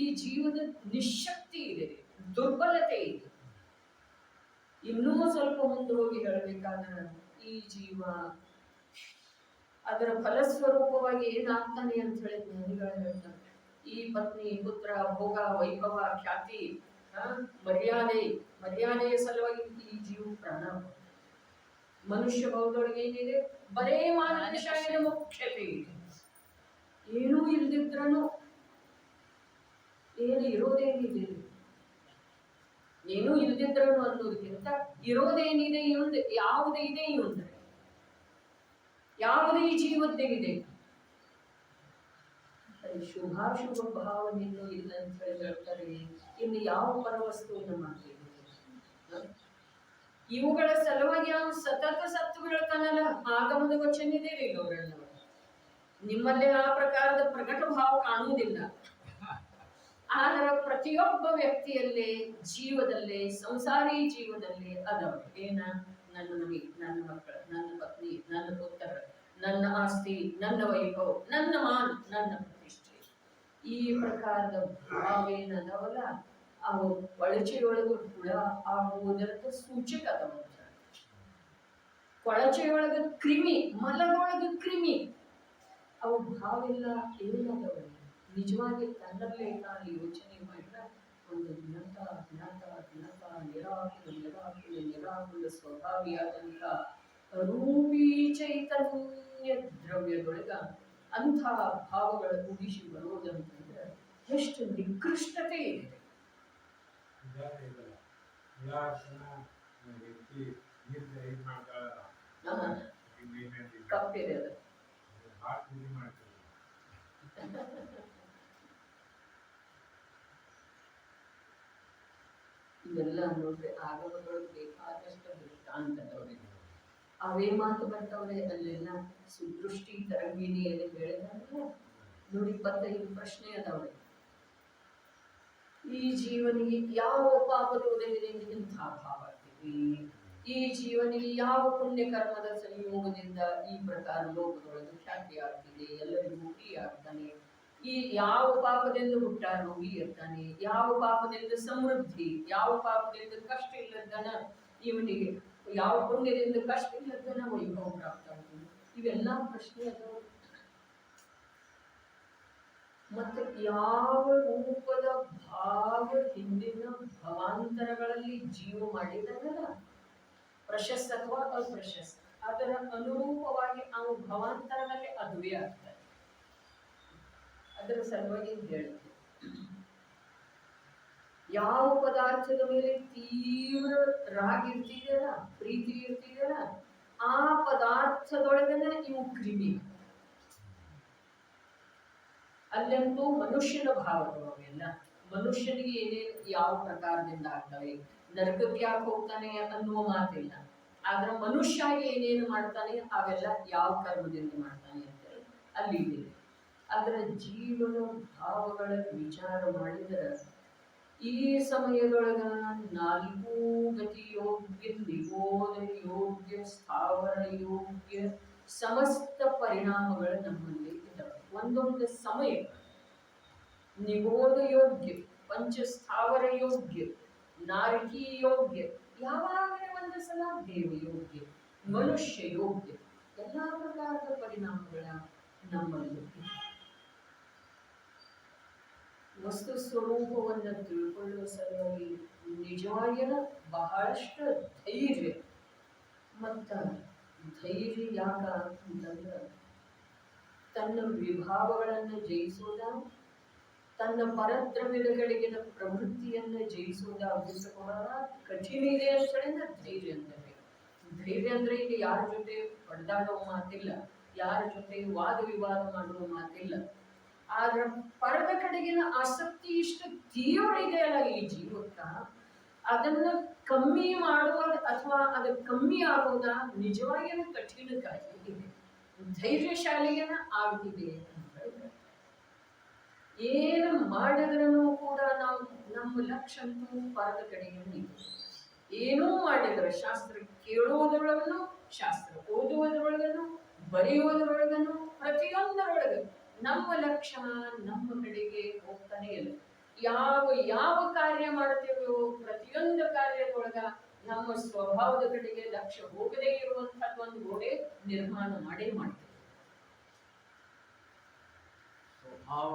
ಈ ಜೀವದ ನಿಶಕ್ತಿ ಇದೆ, ದುರ್ಬಲತೆ ಇದೆ. ಇನ್ನೂ ಸ್ವಲ್ಪ ಮುಂದೆ ಹೋಗಿ ಹೇಳ್ಬೇಕಾದ್ರೆ ಈ ಜೀವ ಅದರ ಫಲಸ್ವರೂಪವಾಗಿ ಏನಾಗ್ತಾನೆ ಅಂತ ಹೇಳಿ ಜ್ಞಾನಿಗಳು ಹೇಳ್ತಾರೆ. ಈ ಪತ್ನಿ, ಪುತ್ರ, ಭೋಗ, ವೈಭವ, ಖ್ಯಾತಿ, ಮರ್ಯಾದೆಯ ಸಲುವಾಗಿ ಈ ಜೀವ ಪ್ರಾಣ. ಮನುಷ್ಯ ಭಾವದೊಳಗೆ ಏನಿದೆ? ಬರೇ ಮಾನವಶಾಹಿಯ ಮುಖ್ಯತೆ ಇದೆ. ಏನೂ ಇಲ್ದಿದ್ರನು ಏನು ಇರೋದೇನಿದೆ? ಏನೂ ಇಲ್ದಿದ್ರನು ಅನ್ನೋದಕ್ಕಿಂತ ಇರೋದೇನಿದೆ ಇವಂದ, ಯಾವುದೇ ಇದೆ ಇವಂದ್ರೆ, ಯಾವುದೇ ಜೀವದ್ದೇ ಇದೆ. ಶುಭಾಶುಭ ಭಾವನೆಯನ್ನು ಇಲ್ಲ ಅಂತ ಹೇಳಿ ಹೇಳ್ತಾರೆ. ಇನ್ನು ಯಾವ ಪರವಸ್ತುವನ್ನು ಮಾಡ್ತೀವಿ? ಇವುಗಳ ಸಲುವಾಗಿ ಅವನು ಸತತ ಸತ್ತು ಬೀಳ್ತಾನಲ್ಲ. ಆಗಮದ ವಚನ ಇದೆ ರೀ ಅವರೆಲ್ಲ. ನಿಮ್ಮಲ್ಲೇ ಆ ಪ್ರಕಾರದ ಪ್ರಕಟ ಭಾವ ಕಾಣುವುದಿಲ್ಲ. ಆದ್ರೆ ಪ್ರತಿಯೊಬ್ಬ ವ್ಯಕ್ತಿಯಲ್ಲೇ, ಜೀವದಲ್ಲೇ, ಸಂಸಾರಿ ಜೀವದಲ್ಲಿ ಅದಾವ. ಏನ? ನನ್ನ ಮನೆ, ನನ್ನ ಮಕ್ಕಳು, ನನ್ನ ಪತ್ನಿ, ನನ್ನ ಪುತ್ರ, ನನ್ನ ಆಸ್ತಿ, ನನ್ನ ವೈಭವ, ನನ್ನ ಮಾನ, ನನ್ನ ಪ್ರತಿಷ್ಠೆ. ಈ ಪ್ರಕಾರದ ಭಾವೇನದವಲ್ಲ ಅವು ಕೊಳಚೆಯೊಳಗೆ ಹುಳ ಆಗುವುದರದ ಸೂಚಕ ಅದಾವ. ಕೊಳಚೆಯೊಳಗ ಕ್ರಿಮಿ, ಮಲದೊಳಗ ಕ್ರಿಮಿ, ಅವು ಭಾವಿಲ್ಲ, ಏನದವ. ನಿಜವಾಗಿ ತನ್ನಲ್ಲೇ ನಾನು ಯೋಚನೆ ಮಾಡಿದ ಒಂದು ನಿರಾಕುಲ ಸ್ವಭಾವಿಯಾದಂಥ ರೂಪಿ ಚೈತನ್ಯ ದ್ರವ್ಯದೊಳಗ ಅಂಥ ಭಾವಗಳ ಉಗಿಸಿ ಬರುವುದಂತಂದ್ರೆ ಎಷ್ಟು ನಿಕೃಷ್ಟತೆ ಇದೆ. ಕಪ್ಪಿದೆ ಅದು. ಇದೆಲ್ಲ ನೋಡ್ರಿ ಆಗಮದೊಳಗೆ ಬೇಕಾದಷ್ಟು ದೃಷ್ಟಾಂತದವರಿಗೆ ಅವೇ ಮಾತು ಬರ್ತಾವ್ರೆ ಅಲ್ಲೆಲ್ಲ. ಸುದೃಷ್ಟಿ ತರಂಗಿಣಿಯಲ್ಲಿ ಹೇಳಿದಾರಲ್ಲ ನೋಡಿ, 25 ಪ್ರಶ್ನೆ ಅದಾವ್ರೆ. ಈ ಜೀವನಿಗೆ ಯಾವ ಪಾಪದ ಉದಯದಿಂದ ಇಂಥ ಭಾವ ಆಗ್ತದೆ, ಈ ಜೀವನಿಗೆ ಯಾವ ಪುಣ್ಯ ಕರ್ಮದ ಸಂಯೋಗದಿಂದ ಈ ಪ್ರಕಾರ ಲೋಕದೊಳಗೆ ಖ್ಯಾತಿ ಆಗ್ತಿದೆ, ಎಲ್ಲರಿಗೂ ಪ್ರಿಯ ಆಗ್ತಾನೆ, ಈ ಯಾವ ಪಾಪದಿಂದ ಹುಟ್ಟ ರೋಗಿ ಇರ್ತಾನೆ, ಯಾವ ಪಾಪದಿಂದ ಸಮೃದ್ಧಿ, ಯಾವ ಪಾಪದಿಂದ ಕಷ್ಟ ಇಲ್ಲದನ ಇವನಿಗೆ, ಯಾವ ಪುಣ್ಯದಿಂದ ಕಷ್ಟ ಇಲ್ಲದನ ವೈಭವ ಪ್ರಾಪ್ತ ಆಗ್ತದೆ. ಇವೆಲ್ಲ ಪ್ರಶ್ನೆ ಅದಾವ. ಮತ್ತೆ ಯಾವ ರೂಪದ ಭಾವ ಹಿಂದಿನ ಭವಾಂತರಗಳಲ್ಲಿ ಜೀವ ಮಾಡಿದಾನಲ್ಲ, ಪ್ರಶಸ್ತ ಅಥವಾ ಅಪ್ರಶಸ್ತ, ಅದರ ಅನುರೂಪವಾಗಿ ಅವನು ಭವಾಂತರದಲ್ಲಿ ಅದುವೇ ಆಗ್ತಾನೆ. ಅದರ ಸಲುವಾಗಿ ಹೇಳ್ತೀವಿ, ಯಾವ ಪದಾರ್ಥದ ಮೇಲೆ ತೀವ್ರ ರಾಗ ಇರ್ತಿದೆಯಲ್ಲ, ಪ್ರೀತಿ ಇರ್ತಿದೆಯಲ್ಲ, ಆ ಪದಾರ್ಥದೊಳಗನೆ ಇವು ಕ್ರಿಮಿ. ಅಲ್ಲಂತೂ ಮನುಷ್ಯನ ಭಾವಗಳು ಅವೆಲ್ಲ. ಮನುಷ್ಯನಿಗೆ ಏನೇನು ಯಾವ ಪ್ರಕಾರದಿಂದ ಆಗ್ತವೆ, ನರಕಕ್ಕೆ ಯಾಕೆ ಹೋಗ್ತಾನೆ ಅನ್ನುವ ಮಾತಿಲ್ಲ. ಆದ್ರೆ ಮನುಷ್ಯ ಏನೇನು ಮಾಡ್ತಾನೆ ಅವೆಲ್ಲ ಯಾವ ಕರ್ಮದಿಂದ ಮಾಡ್ತಾನೆ ಅಂತೇಳಿ ಅಲ್ಲಿ ಇದೆ. ಅದರ ಜೀವನ ಭಾವಗಳ ವಿಚಾರ ಮಾಡಿದರೆ ಈ ಸಮಯದೊಳಗ 4 ಗತಿ ಯೋಗ್ಯ, ನಿಬೋಧ ಯೋಗ್ಯ, ಸ್ಥಾವರ ಯೋಗ್ಯ ಸಮಸ್ತ ಪರಿಣಾಮಗಳು ನಮ್ಮಲ್ಲಿ ಇದ್ದಾವೆ. ಒಂದೊಂದು ಸಮಯ ನಿಬೋಧ ಯೋಗ್ಯ, ಪಂಚಸ್ಥಾವರ ಯೋಗ್ಯ, ನಾರಕಿ ಯೋಗ್ಯ, ಯಾವಾಗಲೇ ಒಂದು ಸಲ ದೇವ ಯೋಗ್ಯ, ಮನುಷ್ಯ ಯೋಗ್ಯ, ಎಲ್ಲಾ ಪ್ರಕಾರದ ಪರಿಣಾಮಗಳ ನಮ್ಮಲ್ಲಿ. ವಸ್ತು ಸ್ವರೂಪವನ್ನು ತಿಳ್ಕೊಳ್ಳುವ ಸಲುವಾಗಿ ನಿಜವಾಗಿನ ಬಹಳಷ್ಟು ಧೈರ್ಯ. ಮತ್ತ ಧೈರ್ಯ ಯಾಕ ಅಂತಂದ್ರೆ ತನ್ನ ವಿಭಾವಗಳನ್ನು ಜಯಿಸೋದ, ತನ್ನ ಪರದ್ರವ್ಯದ ಕಡೆಗಿನ ಪ್ರವೃತ್ತಿಯನ್ನು ಜಯಿಸೋದ ಅಭ್ಯಸಕೊಡೋದ ಕಠಿಣ ಇದೆ ಅಂತೇಳಿದ್ರೆ ಧೈರ್ಯ ಅಂತಾರೆ. ಧೈರ್ಯ ಅಂದ್ರೆ ಈಗ ಯಾರ ಜೊತೆ ಹೊಡೆದಾಡೋ ಮಾತಿಲ್ಲ, ಯಾರ ಜೊತೆ ವಾದ ವಿವಾದ ಮಾಡುವ ಮಾತಿಲ್ಲ. ಆದ್ರೆ ಪರದ ಕಡೆಗಿನ ಆಸಕ್ತಿ ಇಷ್ಟು ತೀವ್ರ ಇದೆಯಲ್ಲ ಈ ಜೀವಕ್ಕ, ಅದನ್ನ ಕಮ್ಮಿ ಮಾಡುವುದು ಅಥವಾ ಅದು ಕಮ್ಮಿ ಆಗೋದ ನಿಜವಾಗಿನ ಕಠಿಣ ಕಾರ್ಯ ಇದೆ. ಧೈರ್ಯಶಾಲಿಯನ್ನ ಆಗ್ತಿದೆ ಅಂತ ಹೇಳಿದ್ರೆ ಏನು ಮಾಡಿದ್ರೂ ಕೂಡ ನಾವು ನಮ್ಮ ಲಕ್ಷ್ಯ ಅಂತೂ ಪರದ ಕಡೆಗೆ ಇದೆ. ಏನೂ ಮಾಡಿದ್ರೆ ಶಾಸ್ತ್ರ ಕೇಳುವುದರೊಳಗನು, ಶಾಸ್ತ್ರ ಓದುವುದರೊಳಗನು, ಬರೆಯುವುದರೊಳಗನು, ಪ್ರತಿಯೊಂದರೊಳಗ ನಮ್ಮ ಲಕ್ಷ್ಯ ನಮ್ಮ ಕಡೆಗೆ ಹೋಗ್ತಾನೆ ಇಲ್ಲ. ಯಾವ ಕಾರ್ಯ ಮಾಡ್ತೇವೋ ಪ್ರತಿಯೊಂದು ಕಾರ್ಯದೊಳಗ ನಮ್ಮ ಸ್ವಭಾವದ ಕಡೆಗೆ ಲಕ್ಷ್ಯ ಹೋಗದೇ ಇರುವಂತಹದ್ದು ಒಂದು ಗೋಡೆ ನಿರ್ಮಾಣ ಮಾಡೇ ಮಾಡ್ತೇವೆ. ಸ್ವಭಾವ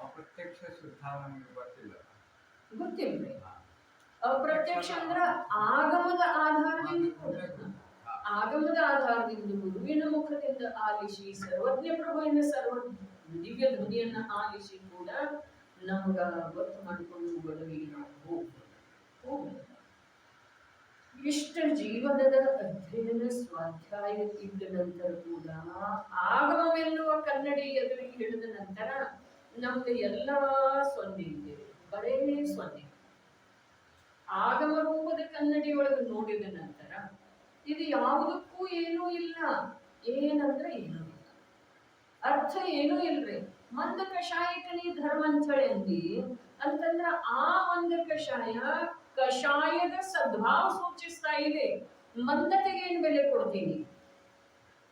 ಅಪ್ರತ್ಯಕ್ಷ ಶುದ್ಧಾವನಿಗೆ ಗೊತ್ತಿಲ್ರಿ. ಅಪ್ರತ್ಯಕ್ಷ ಅಂದ್ರ ಆಗಮದ ಆಧಾರದಿಂದ, ಆಗಮದ ಆಧಾರದಿಂದ ಗುರುವಿನ ಮುಖದಿಂದ ಆಲಿಸಿ, ಸರ್ವಜ್ಞ ಪ್ರಭುವಿನ ಸರ್ವ ದಿವ್ಯ ಧ್ವನಿಯನ್ನ ಆಲಿಸಿ ಕೂಡ ನಮಗ ಗೊತ್ತು ಮಾಡಿಕೊಂಡು ಬಡವಿಗೆ ನಾವು ಹೋಗ್ಬೋದು. ಇಷ್ಟ ಜೀವನದ ಅಧ್ಯಯನ ಸ್ವಾಧ್ಯಾಯ ಇದ್ದ ನಂತರ ಕೂಡ ಆಗಮವೆನ್ನುವ ಕನ್ನಡಿ ಎದುರಿಗೆ ಹಿಡಿದ ನಂತರ ನಮ್ದು ಎಲ್ಲ ಸೊನ್ನೆ ಇದೆ, ಬರೇ ಸೊನ್ನೆ. ಆಗಮ ರೂಪದ ಕನ್ನಡಿಯೊಳಗೆ ನೋಡಿದ ನಂತರ ಇದು ಯಾವುದಕ್ಕೂ ಏನೂ ಇಲ್ಲ. ಏನಂದ್ರೆ ಏನೂ ಇಲ್ಲ, ಅರ್ಥ ಏನೂ ಇಲ್ರಿ. ಮಂದ ಕಷಾಯಕನೇ ಧರ್ಮ ಅಂತೇಳಿ ಅಂದಿ ಅಂತಂದ್ರ ಆ ಮಂದ ಕಷಾಯದ ಸದ್ಭಾವ ಸೂಚಿಸ್ತಾ ಇದೆ. ಮಂದತೆಗೆ ಏನು ಬೆಲೆ ಕೊಡ್ತೀನಿ?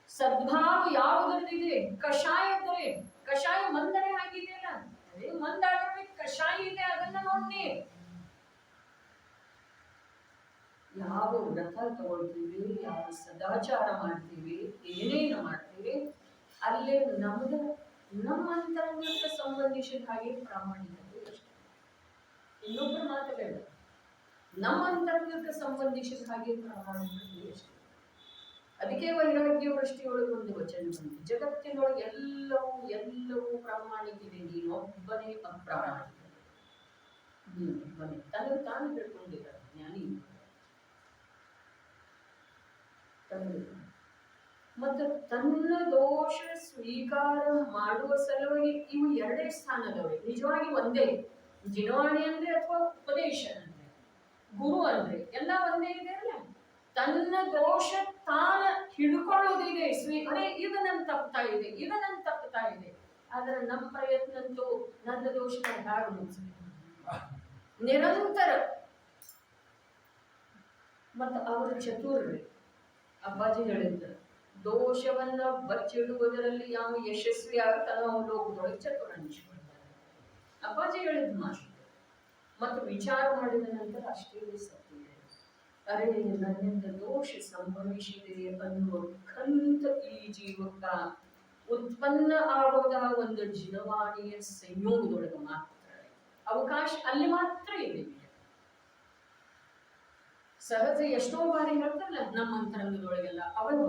ಸದ್ಭಾವ ಯಾವುದರಲ್ಲಿದೆ? ಕಷಾಯದ್ರೆ. ಕಷಾಯ ಮಂದನೆ ಆಗಿದೆಯಲ್ಲ, ಅದೇ ಮಂದಾದ್ರೆ ಕಷಾಯ ಇದೆ, ಅದನ್ನ ನೋಡಿ. ಯಾವ ವ್ರತ ತಗೊಳ್ತೀವಿ, ಯಾವ ಸದಾಚಾರ ಮಾಡ್ತೀವಿ, ಏನೇನು ಮಾಡ್ತೀವಿ, ಅಲ್ಲೇ ನಮ್ದು ನಮ್ಮ ಅಂತರಂಗಕ್ಕೆ ಸಂಬಂಧಿಸಿದ ಹಾಗೆ ಪ್ರಾಮಾಣಿಕತೆ ಅಷ್ಟೆ. ಇನ್ನೊಬ್ಬರ ಮಾತುಗಳ ನಮ್ಮ ಅಂತರಂಗಕ್ಕೆ ಸಂಬಂಧಿಸಿದ ಹಾಗೆ ಪ್ರಾಮಾಣಿಕತೆ ಅಷ್ಟೆ. ಅದಕ್ಕೆ ವೈರಾಗ್ಯ ವೃಷ್ಟಿಯೊಳಗೆ ಒಂದು ವಚನ ಬಂತು, ಜಗತ್ತಿನೊಳಗೆ ಎಲ್ಲವೂ ಪ್ರಾಮಾಣಿಕಿದೆ, ನೀನೊಬ್ಬನೇ ಅಪ್ರಾಮಾಣಿಕ. ನೀನೊಬ್ಬನೇ ತನಗೆ ತಾನು ಹೇಳ್ಕೊಂಡಿದ್ದಾರೆ ಜ್ಞಾನಿ. ಮತ್ತು ತನ್ನ ದೋಷ ಸ್ವೀಕಾರ ಮಾಡುವ ಸಲುವಾಗಿ ಇವು ಎರಡೇ ಸ್ಥಾನದವೇ. ನಿಜವಾಗಿ ಒಂದೇ. ಜಿನವಾಣಿ ಅಂದ್ರೆ ಅಥವಾ ಉಪದೇಶ ಅಂದ್ರೆ, ಗುರು ಅಂದ್ರೆ ಎಲ್ಲ ಒಂದೇ ಇದೆ ಅಲ್ಲ. ತನ್ನ ದೋಷ ತಾನ ಹಿಡ್ಕೊಳ್ಳೋದಿದೆ. ಅರೆ ಇದು ನನ್ ತಪ್ತಾ ಇದೆ, ಇದು ನನ್ ತಪ್ತಾ ಇದೆ. ಆದ್ರೆ ನಮ್ಮ ಪ್ರಯತ್ನ ಅಂತೂ ನನ್ನ ದೋಷ ಹಾಗೆ ಮುಗಿಸ್ಬೇಕು ನಿರಂತರ. ಮತ್ತ ಅವರು ಚತುರ್ರಿ. ಅಪ್ಪಾಜಿ ಹೇಳಿದ್ರು, ದೋಷವನ್ನ ಬಚ್ಚಿಡುವುದರಲ್ಲಿ ಯಾವ ಯಶಸ್ವಿ ಆಗ್ತಾನೋ ಅವನು ಲೋಕದೊಳಗೆ ಚತುರ ಅನಿಸ್ಕೊಳ್ತಾರೆ. ಅಪ್ಪಾಜಿ ಹೇಳಿದ್ ಮಾತು. ಮತ್ತು ವಿಚಾರ ಮಾಡಿದ ನಂತರ ಅಷ್ಟೇ ಸತ್ಯ ಇದೆ. ಅರೆ ನನ್ನಿಂದ ದೋಷ ಸಂಭವಿಸಿದೆ ಅನ್ನುವ ಖಂತ ಈ ಜೀವಕ್ಕ ಉತ್ಪನ್ನ ಆಗೋದ ಒಂದು ಜಿನವಾಣಿಯ ಸಂಯೋಗದೊಳಗೆ ಮಾತ್ರ ಅವಕಾಶ ಅಲ್ಲಿ ಮಾತ್ರ ಇದೆ. ಸಹಜ ಎಷ್ಟೋ ಬಾರಿ ಹೇಳ್ತಾರಲ್ಲ ನಮ್ಮ ಅಂತರಂಗದೊಳಗೆಲ್ಲ ಅವಳು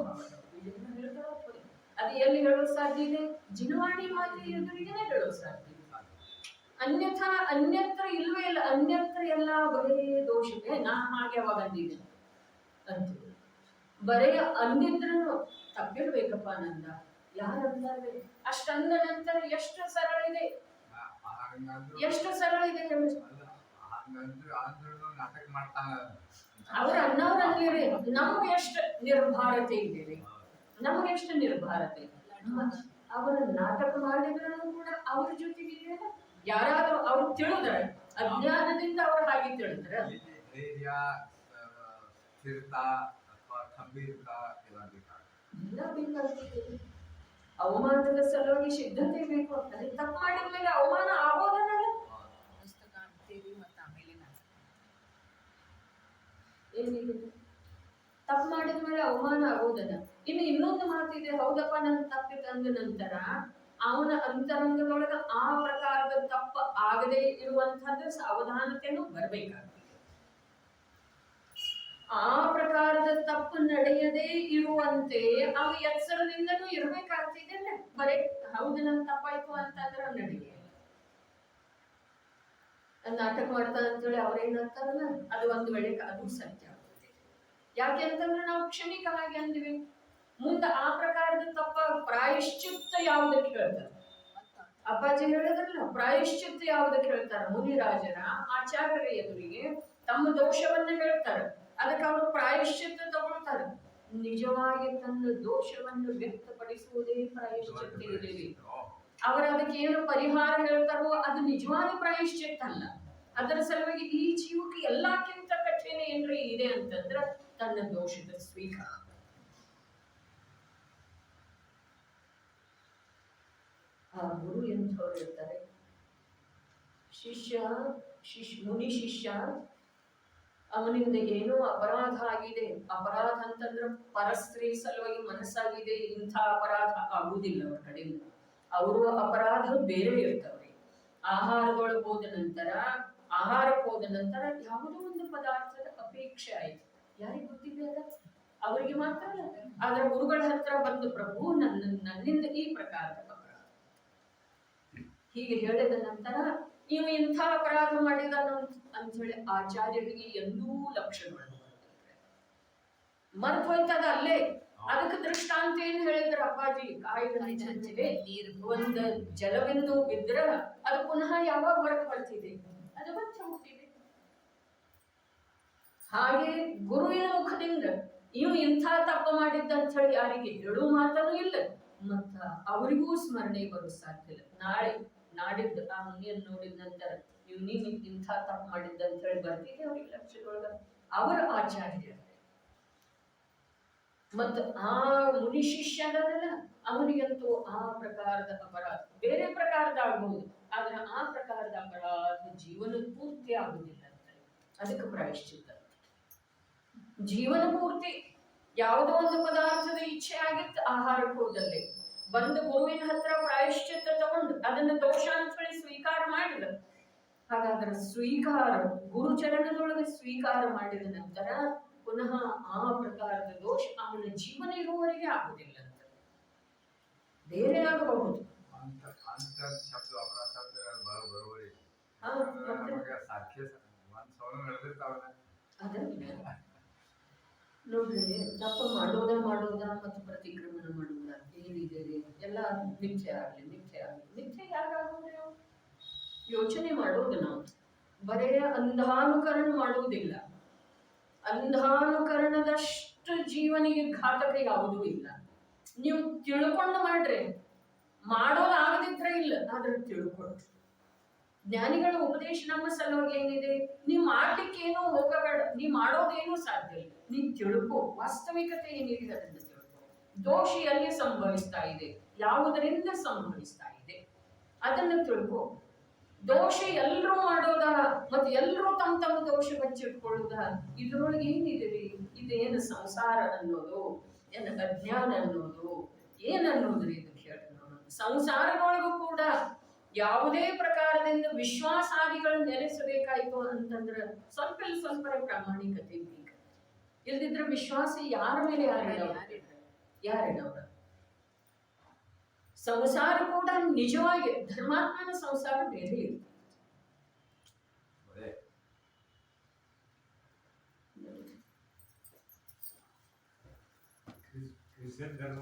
ಅದು ಎಲ್ಲಿ ಹೇಳೋ ಸಾಧ್ಯ ಇದೆ? ಜಿನವಾಣಿ ಮಾತಿ ಎದುರಿಗೇನೆ ಹೇಳೋ ಸಾಧ್ಯ ಇದೆ. ಅನ್ಯತ್ರ ಇಲ್ವೇ ಇಲ್ಲ. ಅನ್ಯತ್ರ ಎಲ್ಲ ಬರೀ ದೋಷಕ್ಕೆ ನಾ ಹಾಗೆ ಅವಾಗ ಅಂದಿದ್ದೆ ಅಂತ ಬರೀ ಅಂದಿದ್ರು ತಪ್ಪಿರ್ಬೇಕಪ್ಪ ನಂದ. ಯಾರಂದ್ರೆ ಅಷ್ಟಂದ ನಂತರ ಎಷ್ಟು ಸರಳ ಇದೆ, ಎಷ್ಟು ಸರಳ ಇದೆ ಹೇಳಿ. ಅವ್ರ ಅನ್ನವ್ರ ಅಂದಿರಿ ನಮ್ಗೆ ಎಷ್ಟು ನಿರ್ಭಾರತೆ ಇದೆ, ನಮ್ಗೆ ಎಷ್ಟು ನಿರ್ಭಾರತೆ. ಅವರ ನಾಟಕ ಮಾಡಿದ್ರು ಕೂಡ ಅವ್ರ ಜೊತೆಗೆ ಯಾರಾದ್ರೂ ಅವ್ರು ತಿಳಿದ್ರ ಅಜ್ಞಾನದಿಂದ ಅವ್ರು ಹಾಗೆ ತಿಳಿದ್ರ ಎಲ್ಲ ಬೇಕಾಗ್ತದೆ. ಅವಮಾನದ ಸಲುವಾಗಿ ಸಿದ್ಧತೆ ಬೇಕು. ಅದೇ ತಪ್ಪು ಮಾಡಿದ ಮೇಲೆ ಅವಮಾನ ಆಗೋದನ್ನಲ್ಲ. ಪುಸ್ತಕ ಅಂತೀವಿ ಮತ್ತು ಆಮೇಲೆ ಏನಿದೆ ತಪ್ಪು ಮಾಡಿದ ಮೇಲೆ ಅವಮಾನ ಆಗೋದನ್ನ. ಇನ್ನು ಇನ್ನೊಂದು ಮಾತಿದೆ, ಹೌದಪ್ಪ ನನ್ ತಪ್ಪಿದೆ ಅಂದ ನಂತರ ಅವನ ಅಂತರಂಗದೊಳಗ ಆ ಪ್ರಕಾರದ ತಪ್ಪು ಆಗದೆ ಇರುವಂತಹದ್ದು ಸಾವಧಾನತೆನೂ ಬರ್ಬೇಕಾಗ್ತದೆ. ಆ ಪ್ರಕಾರದ ತಪ್ಪು ನಡೆಯದೇ ಇರುವಂತೆ ಅವ ಎಚ್ಚರದಿಂದನೂ ಇರ್ಬೇಕಾಗ್ತಿದೆ. ಬರೇ ಹೌದು ನನ್ ತಪ್ಪಾಯ್ತು ಅಂತಂದ್ರೆ ನಡೆಯ ನಾಟಕ ಮಾಡ್ತಾ ಅಂತೇಳಿ ಅವ್ರೇನಂತಾರಲ್ಲ ಅದು ಒಂದು ವೇಳೆ ಅದು ಸತ್ಯ ಆಗ್ತದೆ. ಯಾಕೆ ಅಂತಂದ್ರೆ ನಾವು ಕ್ಷಣಿಕವಾಗಿ ಅಂದ್ವಿ. ಮುಂದೆ ಆ ಪ್ರಕಾರದ ತಪ್ಪ ಪ್ರಾಯಶ್ಚಿತ್ತ ಯಾವುದಕ್ಕೆ ಹೇಳ್ತಾರೆ? ಅಪ್ಪಾಜಿ ಹೇಳಿದ್ರಲ್ಲ, ಪ್ರಾಯಶ್ಚಿತ್ತ ಯಾವುದಕ್ಕೆ ಹೇಳ್ತಾರೆ? ಮುನಿರಾಜರ ಆಚಾರ್ಯರ ಎದುರಿಗೆ ತಮ್ಮ ದೋಷವನ್ನ ಹೇಳ್ತಾರೆ, ಅದಕ್ಕೆ ಅವರು ಪ್ರಾಯಶ್ಚಿತ್ತ ತಗೊಳ್ತಾರೆ. ನಿಜವಾಗಿ ತನ್ನ ದೋಷವನ್ನು ವ್ಯಕ್ತಪಡಿಸುವುದೇ ಪ್ರಾಯಶ್ಚಿತ್ತ ಇದೆ. ಅವರು ಅದಕ್ಕೆ ಏನು ಪರಿಹಾರ ಹೇಳ್ತಾರೋ ಅದು ನಿಜವಾದ ಪ್ರಾಯಶ್ಚಿತ್ತ ಅಲ್ಲ. ಅದರ ಸಲುವಾಗಿ ಈ ಜೀವಕ್ಕೆ ಎಲ್ಲಕ್ಕಿಂತ ಕಠಿಣ ಏನ್ರಿ ಇದೆ ಅಂತಂದ್ರೆ ತನ್ನ ದೋಷದ ಸ್ವೀಕಾರ. ಆ ಗುರು ಎಂಥವ್ರು ಇರ್ತಾರೆ? ಮುನಿ ಶಿಷ್ಯ ಅವನಿಂದ ಏನೋ ಅಪರಾಧ ಆಗಿದೆ. ಅಪರಾಧ ಅಂತಂದ್ರೆ ಪರಸ್ತ್ರೀ ಸಲುವಾಗಿ ಮನಸ್ಸಾಗಿದೆ. ಇಂಥ ಅಪರಾಧ ಆಗುವುದಿಲ್ಲ ಅವ್ರ ಕಡೆಯಿಂದ. ಅವರು ಅಪರಾಧ ಬೇರೆ ಇರ್ತವ್ರಿ. ಆಹಾರದೊಳಗೆ ಹೋದ ನಂತರ ಯಾವುದೋ ಒಂದು ಪದಾರ್ಥದ ಅಪೇಕ್ಷೆ ಆಯ್ತು. ಯಾರಿಗೆ ಗೊತ್ತಿದೆ ಅದ? ಅವರಿಗೆ ಮಾತ್ರ ಅಲ್ಲ. ಆದ್ರೆ ಗುರುಗಳ ಹತ್ರ ಬಂದು, ಪ್ರಭು ನನ್ನಿಂದ ಈ ಪ್ರಕಾರದ ಅಪರಾಧ ಹೀಗೆ ಹೇಳಿದ ನಂತರ ನೀವು ಇಂಥ ಅಪರಾಧ ಮಾಡಿದ ಅಂತ ಹೇಳಿ ಆಚಾರ್ಯರಿಗೆ ಎಂದೂ ಲಕ್ಷಣಗಳನ್ನು ಮರ್ತು ಹೋಯ್ತದ ಅಲ್ಲೇ. ಅದಕ್ಕೆ ದೃಷ್ಟಾಂತ ಏನ್ ಹೇಳಿದ್ರ ಅಪ್ಪಾಜಿ? ಒಂದು ಜಲಬಿಂದು ಬಿದ್ರ ಅದು ಪುನಃ ಯಾವಾಗ ಹೊರಗೆ ಬರ್ತಿದೆ? ಅದು ಬಚ್ಚ ಹುಟ್ಟಿದೆ. ಹಾಗೆ ಗುರುವಿನ ಮುಖದಿಂದ ಇವು ಇಂಥ ತಪ್ಪ ಮಾಡಿದ್ದ ಅಂತ ಹೇಳಿ ಯಾರಿಗೆ ಹೇಳು ಮಾತನೂ ಇಲ್ಲ, ಮತ್ತ ಅವರಿಗೂ ಸ್ಮರಣೆ ಬರೋ ಸಾಧ್ಯ ಇಲ್ಲ. ನಾಡಿದ್ದು ಆ ಮುನಿಯನ್ನು ನೋಡಿದ ನಂತರ ನೀನು ಇಂಥ ತಪ್ಪು ಮಾಡಿದ್ದ ಅಂತ ಹೇಳಿ ಬರ್ತಿದೆ ಅವ್ರಿಗೆ ಲಕ್ಷದೊಳಗ. ಅವರ ಆಚಾರ್ಯ ಮತ್ತು ಆ ಮುನಿ ಶಿಷ್ಯನಲ್ಲ, ಅವನಿಗಂತೂ ಆ ಪ್ರಕಾರದ ಅಪರಾಧ ಬೇರೆ ಪ್ರಕಾರದ ಆಗಬಹುದು, ಆದ್ರೆ ಆ ಪ್ರಕಾರದ ಅಪರಾಧ ಜೀವನ ಪೂರ್ತಿ ಆಗುವುದಿಲ್ಲ ಅಂತ. ಅದಕ್ಕೆ ಪ್ರಾಯಶ್ಚಿತ್ತ ಜೀವನ ಪೂರ್ತಿ. ಯಾವುದೋ ಒಂದು ಪದಾರ್ಥದ ಇಚ್ಛೆ ಆಗಿತ್ತು ಆಹಾರಕ್ಕೆ ಹೋದಲ್ಲಿ ಬಂದ ಗುರುವಿನ ಹತ್ರ ಪ್ರಾಯಶ್ಚಿತ್ತ ತಗೊಂಡು ಅದನ್ನ ದೋಷ ಅಂತ ಹೇಳಿ ಸ್ವೀಕಾರ ಮಾಡಿದ. ಹಾಗಾದ್ರೆ ಸ್ವೀಕಾರ ಗುರುಚರಣದೊಳಗೆ ಸ್ವೀಕಾರ ಮಾಡಿದ ನಂತರ ಪುನಃ ಆ ಪ್ರಕಾರದ ದೋಷ ಅವನ ಜೀವನ ಇರುವವರೆಗೆ ಆಗುವುದಿಲ್ಲ ಅಂತ. ಬೇರೆ ಆಗಬಹುದು. ನೋಡ್ರಿ, ತಪ್ಪು ಮಾಡೋದ ಮತ್ತು ಪ್ರತಿಕ್ರಮಣ ಮಾಡೋದ ಏನಿದೆ ಎಲ್ಲ ಮಿಥ್ಯೆ ಆಗ್ಲಿ. ಮಿಥ್ಯೆ ಯಾಕಾಗೋದ್ರೆ ಯೋಚನೆ ಮಾಡೋದು ನಾವು ಬರೇ ಅಂಧಾನುಕರಣ ಮಾಡುವುದಿಲ್ಲ. ಅಂಧಾನುಕರಣದಷ್ಟು ಜೀವನಿಗೆ ಘಾತಕ ಯಾವುದೂ ಇಲ್ಲ. ನೀವು ತಿಳ್ಕೊಂಡು ಮಾಡ್ರಿ, ಮಾಡೋದಾಗದಿದ್ರೆ ಇಲ್ಲ, ಆದ್ರೆ ತಿಳ್ಕೊಳ್ರಿ. ಜ್ಞಾನಿಗಳ ಉಪದೇಶ ನಮ್ಮ ಸಲುವಾಗಿ ಏನಿದೆ, ನೀ ಮಾಡ್ಲಿಕ್ಕೇನೂ ಹೋಗಬೇಡ, ನೀ ಮಾಡೋದೇನೂ ಸಾಧ್ಯ ಇಲ್ಲ, ನೀ ತಿಳ್ಕೊ, ವಾಸ್ತವಿಕತೆ ಏನಿದೆ ಅದನ್ನ ತಿಳ್ಕೊ. ದೋಷ ಎಲ್ಲಿ ಸಂಭವಿಸ್ತಾ ಇದೆ, ಯಾವುದರಿಂದ ಸಂಭವಿಸ್ತಾ ಇದೆ ಅದನ್ನ ತಿಳ್ಕೊ. ದೋಷ ಎಲ್ಲರೂ ಮಾಡೋದ, ಮತ್ತೆ ಎಲ್ಲರೂ ತಮ್ಮ ತಮ್ಮ ದೋಷ ಬಚ್ಚಿಟ್ಕೊಳ್ಳುದ, ಇದ್ರೊಳಗೆ ಏನಿದೆ? ಇದೇನು ಸಂಸಾರ ಅನ್ನೋದು, ಏನು ಅಜ್ಞಾನ ಅನ್ನೋದು, ಏನನ್ನೋದ್ರಿ ಇದು ಹೇಳಿ ನೋಡೋಣ. ಸಂಸಾರದೊಳಗೂ ಕೂಡ ಯಾವುದೇ ಪ್ರಕಾರದಿಂದ ವಿಶ್ವಾಸಾದಿಗಳನ್ನ ನೆಲೆಸಬೇಕಾಯ್ತು ಅಂತಂದ್ರೆ ಸ್ವಲ್ಪ ಪ್ರಾಮಾಣಿಕತೆ ಬೇಕು. ಇಲ್ದಿದ್ರೆ ವಿಶ್ವಾಸ ಯಾರ ಮೇಲೆ ಯಾರಿಡವ್ರ? ಸಂಸಾರ ಕೂಡ ನಿಜವಾಗಿ ಧರ್ಮಾತ್ಮನ ಸಂಸಾರ ಬೇರೆ ಇರುತ್ತೆ. ಕ್ರಿಶ್ಚಿಯನ್ ಧರ್ಮ